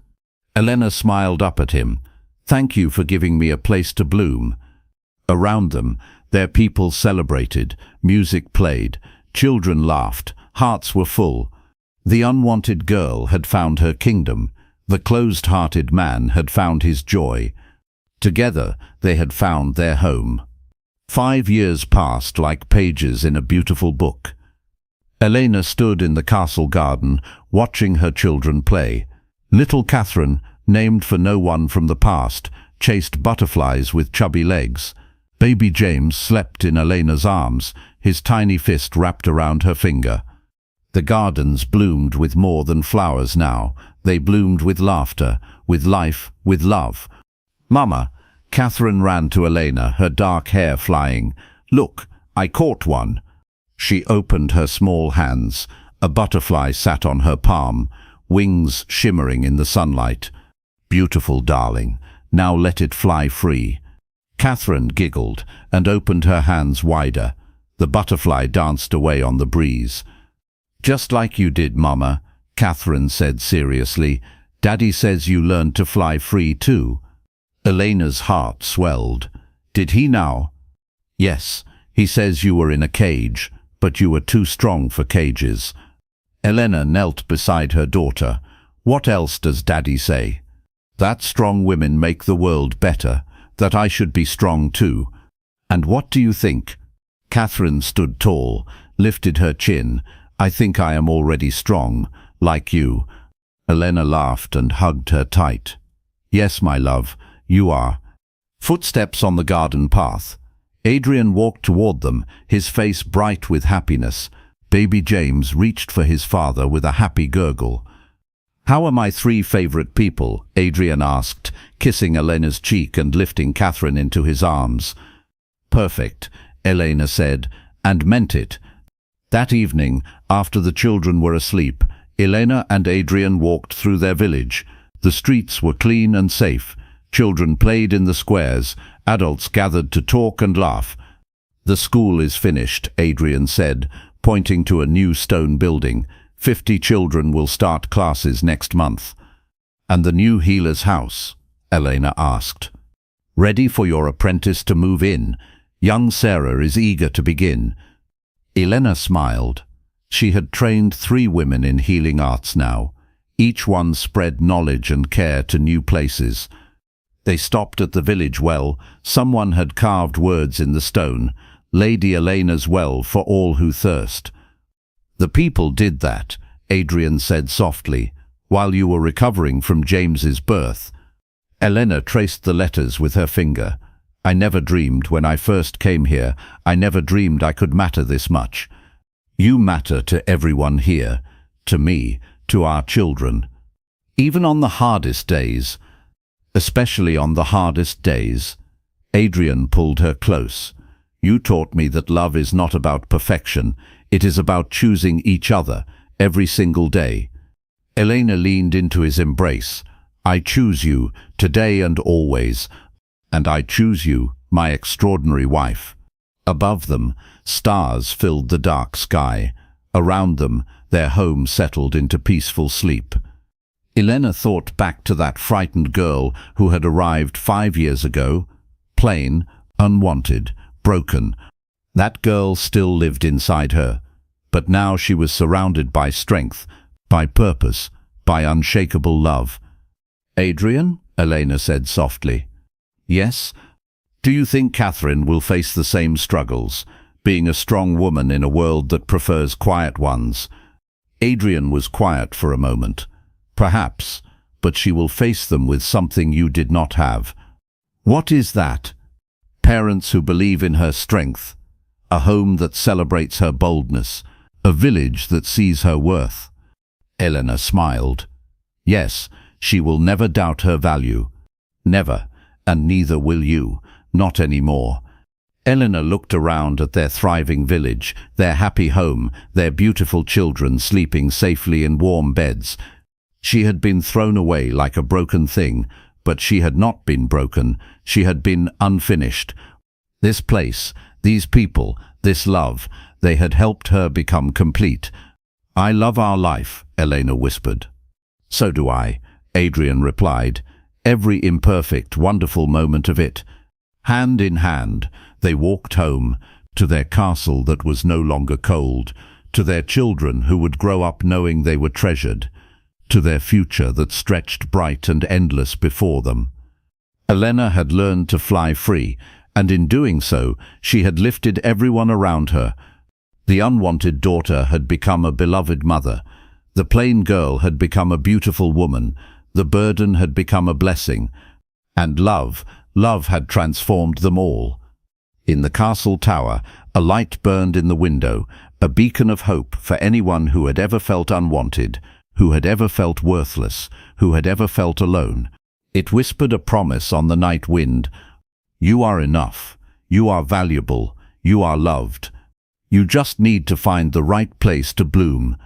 A: Elena smiled up at him. "Thank you for giving me a place to bloom." Around them, their people celebrated, music played, children laughed, hearts were full. The unwanted girl had found her kingdom. The closed-hearted man had found his joy. Together, they had found their home. 5 years passed like pages in a beautiful book. Elena stood in the castle garden, watching her children play. Little Catherine, named for no one from the past, chased butterflies with chubby legs. Baby James slept in Elena's arms, his tiny fist wrapped around her finger. The gardens bloomed with more than flowers now. They bloomed with laughter, with life, with love. "Mama," Catherine ran to Elena, her dark hair flying. "Look, I caught one." She opened her small hands. A butterfly sat on her palm, wings shimmering in the sunlight. "Beautiful, darling. Now let it fly free." Catherine giggled and opened her hands wider. The butterfly danced away on the breeze. "Just like you did, Mama," Catherine said seriously. "Daddy says you learned to fly free too." Elena's heart swelled. "Did he now?" "Yes, he says you were in a cage, but you were too strong for cages." Elena knelt beside her daughter. "What else does Daddy say?" "That strong women make the world better, that I should be strong too." "And what do you think?" Catherine stood tall, lifted her chin. "I think I am already strong, like you." Elena laughed and hugged her tight. "Yes, my love, you are." Footsteps on the garden path. Adrian walked toward them, his face bright with happiness. Baby James reached for his father with a happy gurgle. "How are my 3 favorite people?" Adrian asked, kissing Elena's cheek and lifting Catherine into his arms. "Perfect," Elena said, and meant it. That evening, after the children were asleep, Elena and Adrian walked through their village. The streets were clean and safe. Children played in the squares. Adults gathered to talk and laugh. "The school is finished," Adrian said, pointing to a new stone building. 50 children will start classes next month." "And the new healer's house?" Elena asked. "Ready for your apprentice to move in. Young Sarah is eager to begin." Elena smiled. She had trained 3 women in healing arts now. Each one spread knowledge and care to new places. They stopped at the village well. Someone had carved words in the stone, "Lady Elena's well for all who thirst." "The people did that," Adrian said softly, "while you were recovering from James's birth." Elena traced the letters with her finger. "I never dreamed when I first came here, I never dreamed I could matter this much. You matter to everyone here, to me, to our children. Even on the hardest days, especially on the hardest days." Adrian pulled her close. "You taught me that love is not about perfection. It is about choosing each other, every single day." Elena leaned into his embrace. "I choose you, today and always. And I choose you, my extraordinary wife." Above them, stars filled the dark sky. Around them, their home settled into peaceful sleep. Elena thought back to that frightened girl who had arrived 5 years ago. Plain, unwanted, broken. That girl still lived inside her. But now she was surrounded by strength, by purpose, by unshakable love. "Adrian?" Elena said softly. "Yes?" "Do you think Catherine will face the same struggles, being a strong woman in a world that prefers quiet ones?" Adrian was quiet for a moment. "Perhaps, but she will face them with something you did not have." "What is that?" "Parents who believe in her strength, a home that celebrates her boldness, a village that sees her worth." Elena smiled. "Yes, she will never doubt her value. Never, and neither will you, not anymore." Elena looked around at their thriving village, their happy home, their beautiful children sleeping safely in warm beds. She had been thrown away like a broken thing, but she had not been broken. She had been unfinished. This place, these people, this love, they had helped her become complete. "I love our life," Elena whispered. "So do I," Adrian replied. "Every imperfect, wonderful moment of it." Hand in hand, they walked home, to their castle that was no longer cold, to their children who would grow up knowing they were treasured, to their future that stretched bright and endless before them. Elena had learned to fly free, and in doing so, she had lifted everyone around her. The unwanted daughter had become a beloved mother. The plain girl had become a beautiful woman. The burden had become a blessing. And love had transformed them all. In the castle tower, a light burned in the window. a beacon of hope for anyone who had ever felt unwanted, who had ever felt worthless, who had ever felt alone. It whispered a promise on the night wind. You are enough. You are valuable. You are loved. You just need to find the right place to bloom.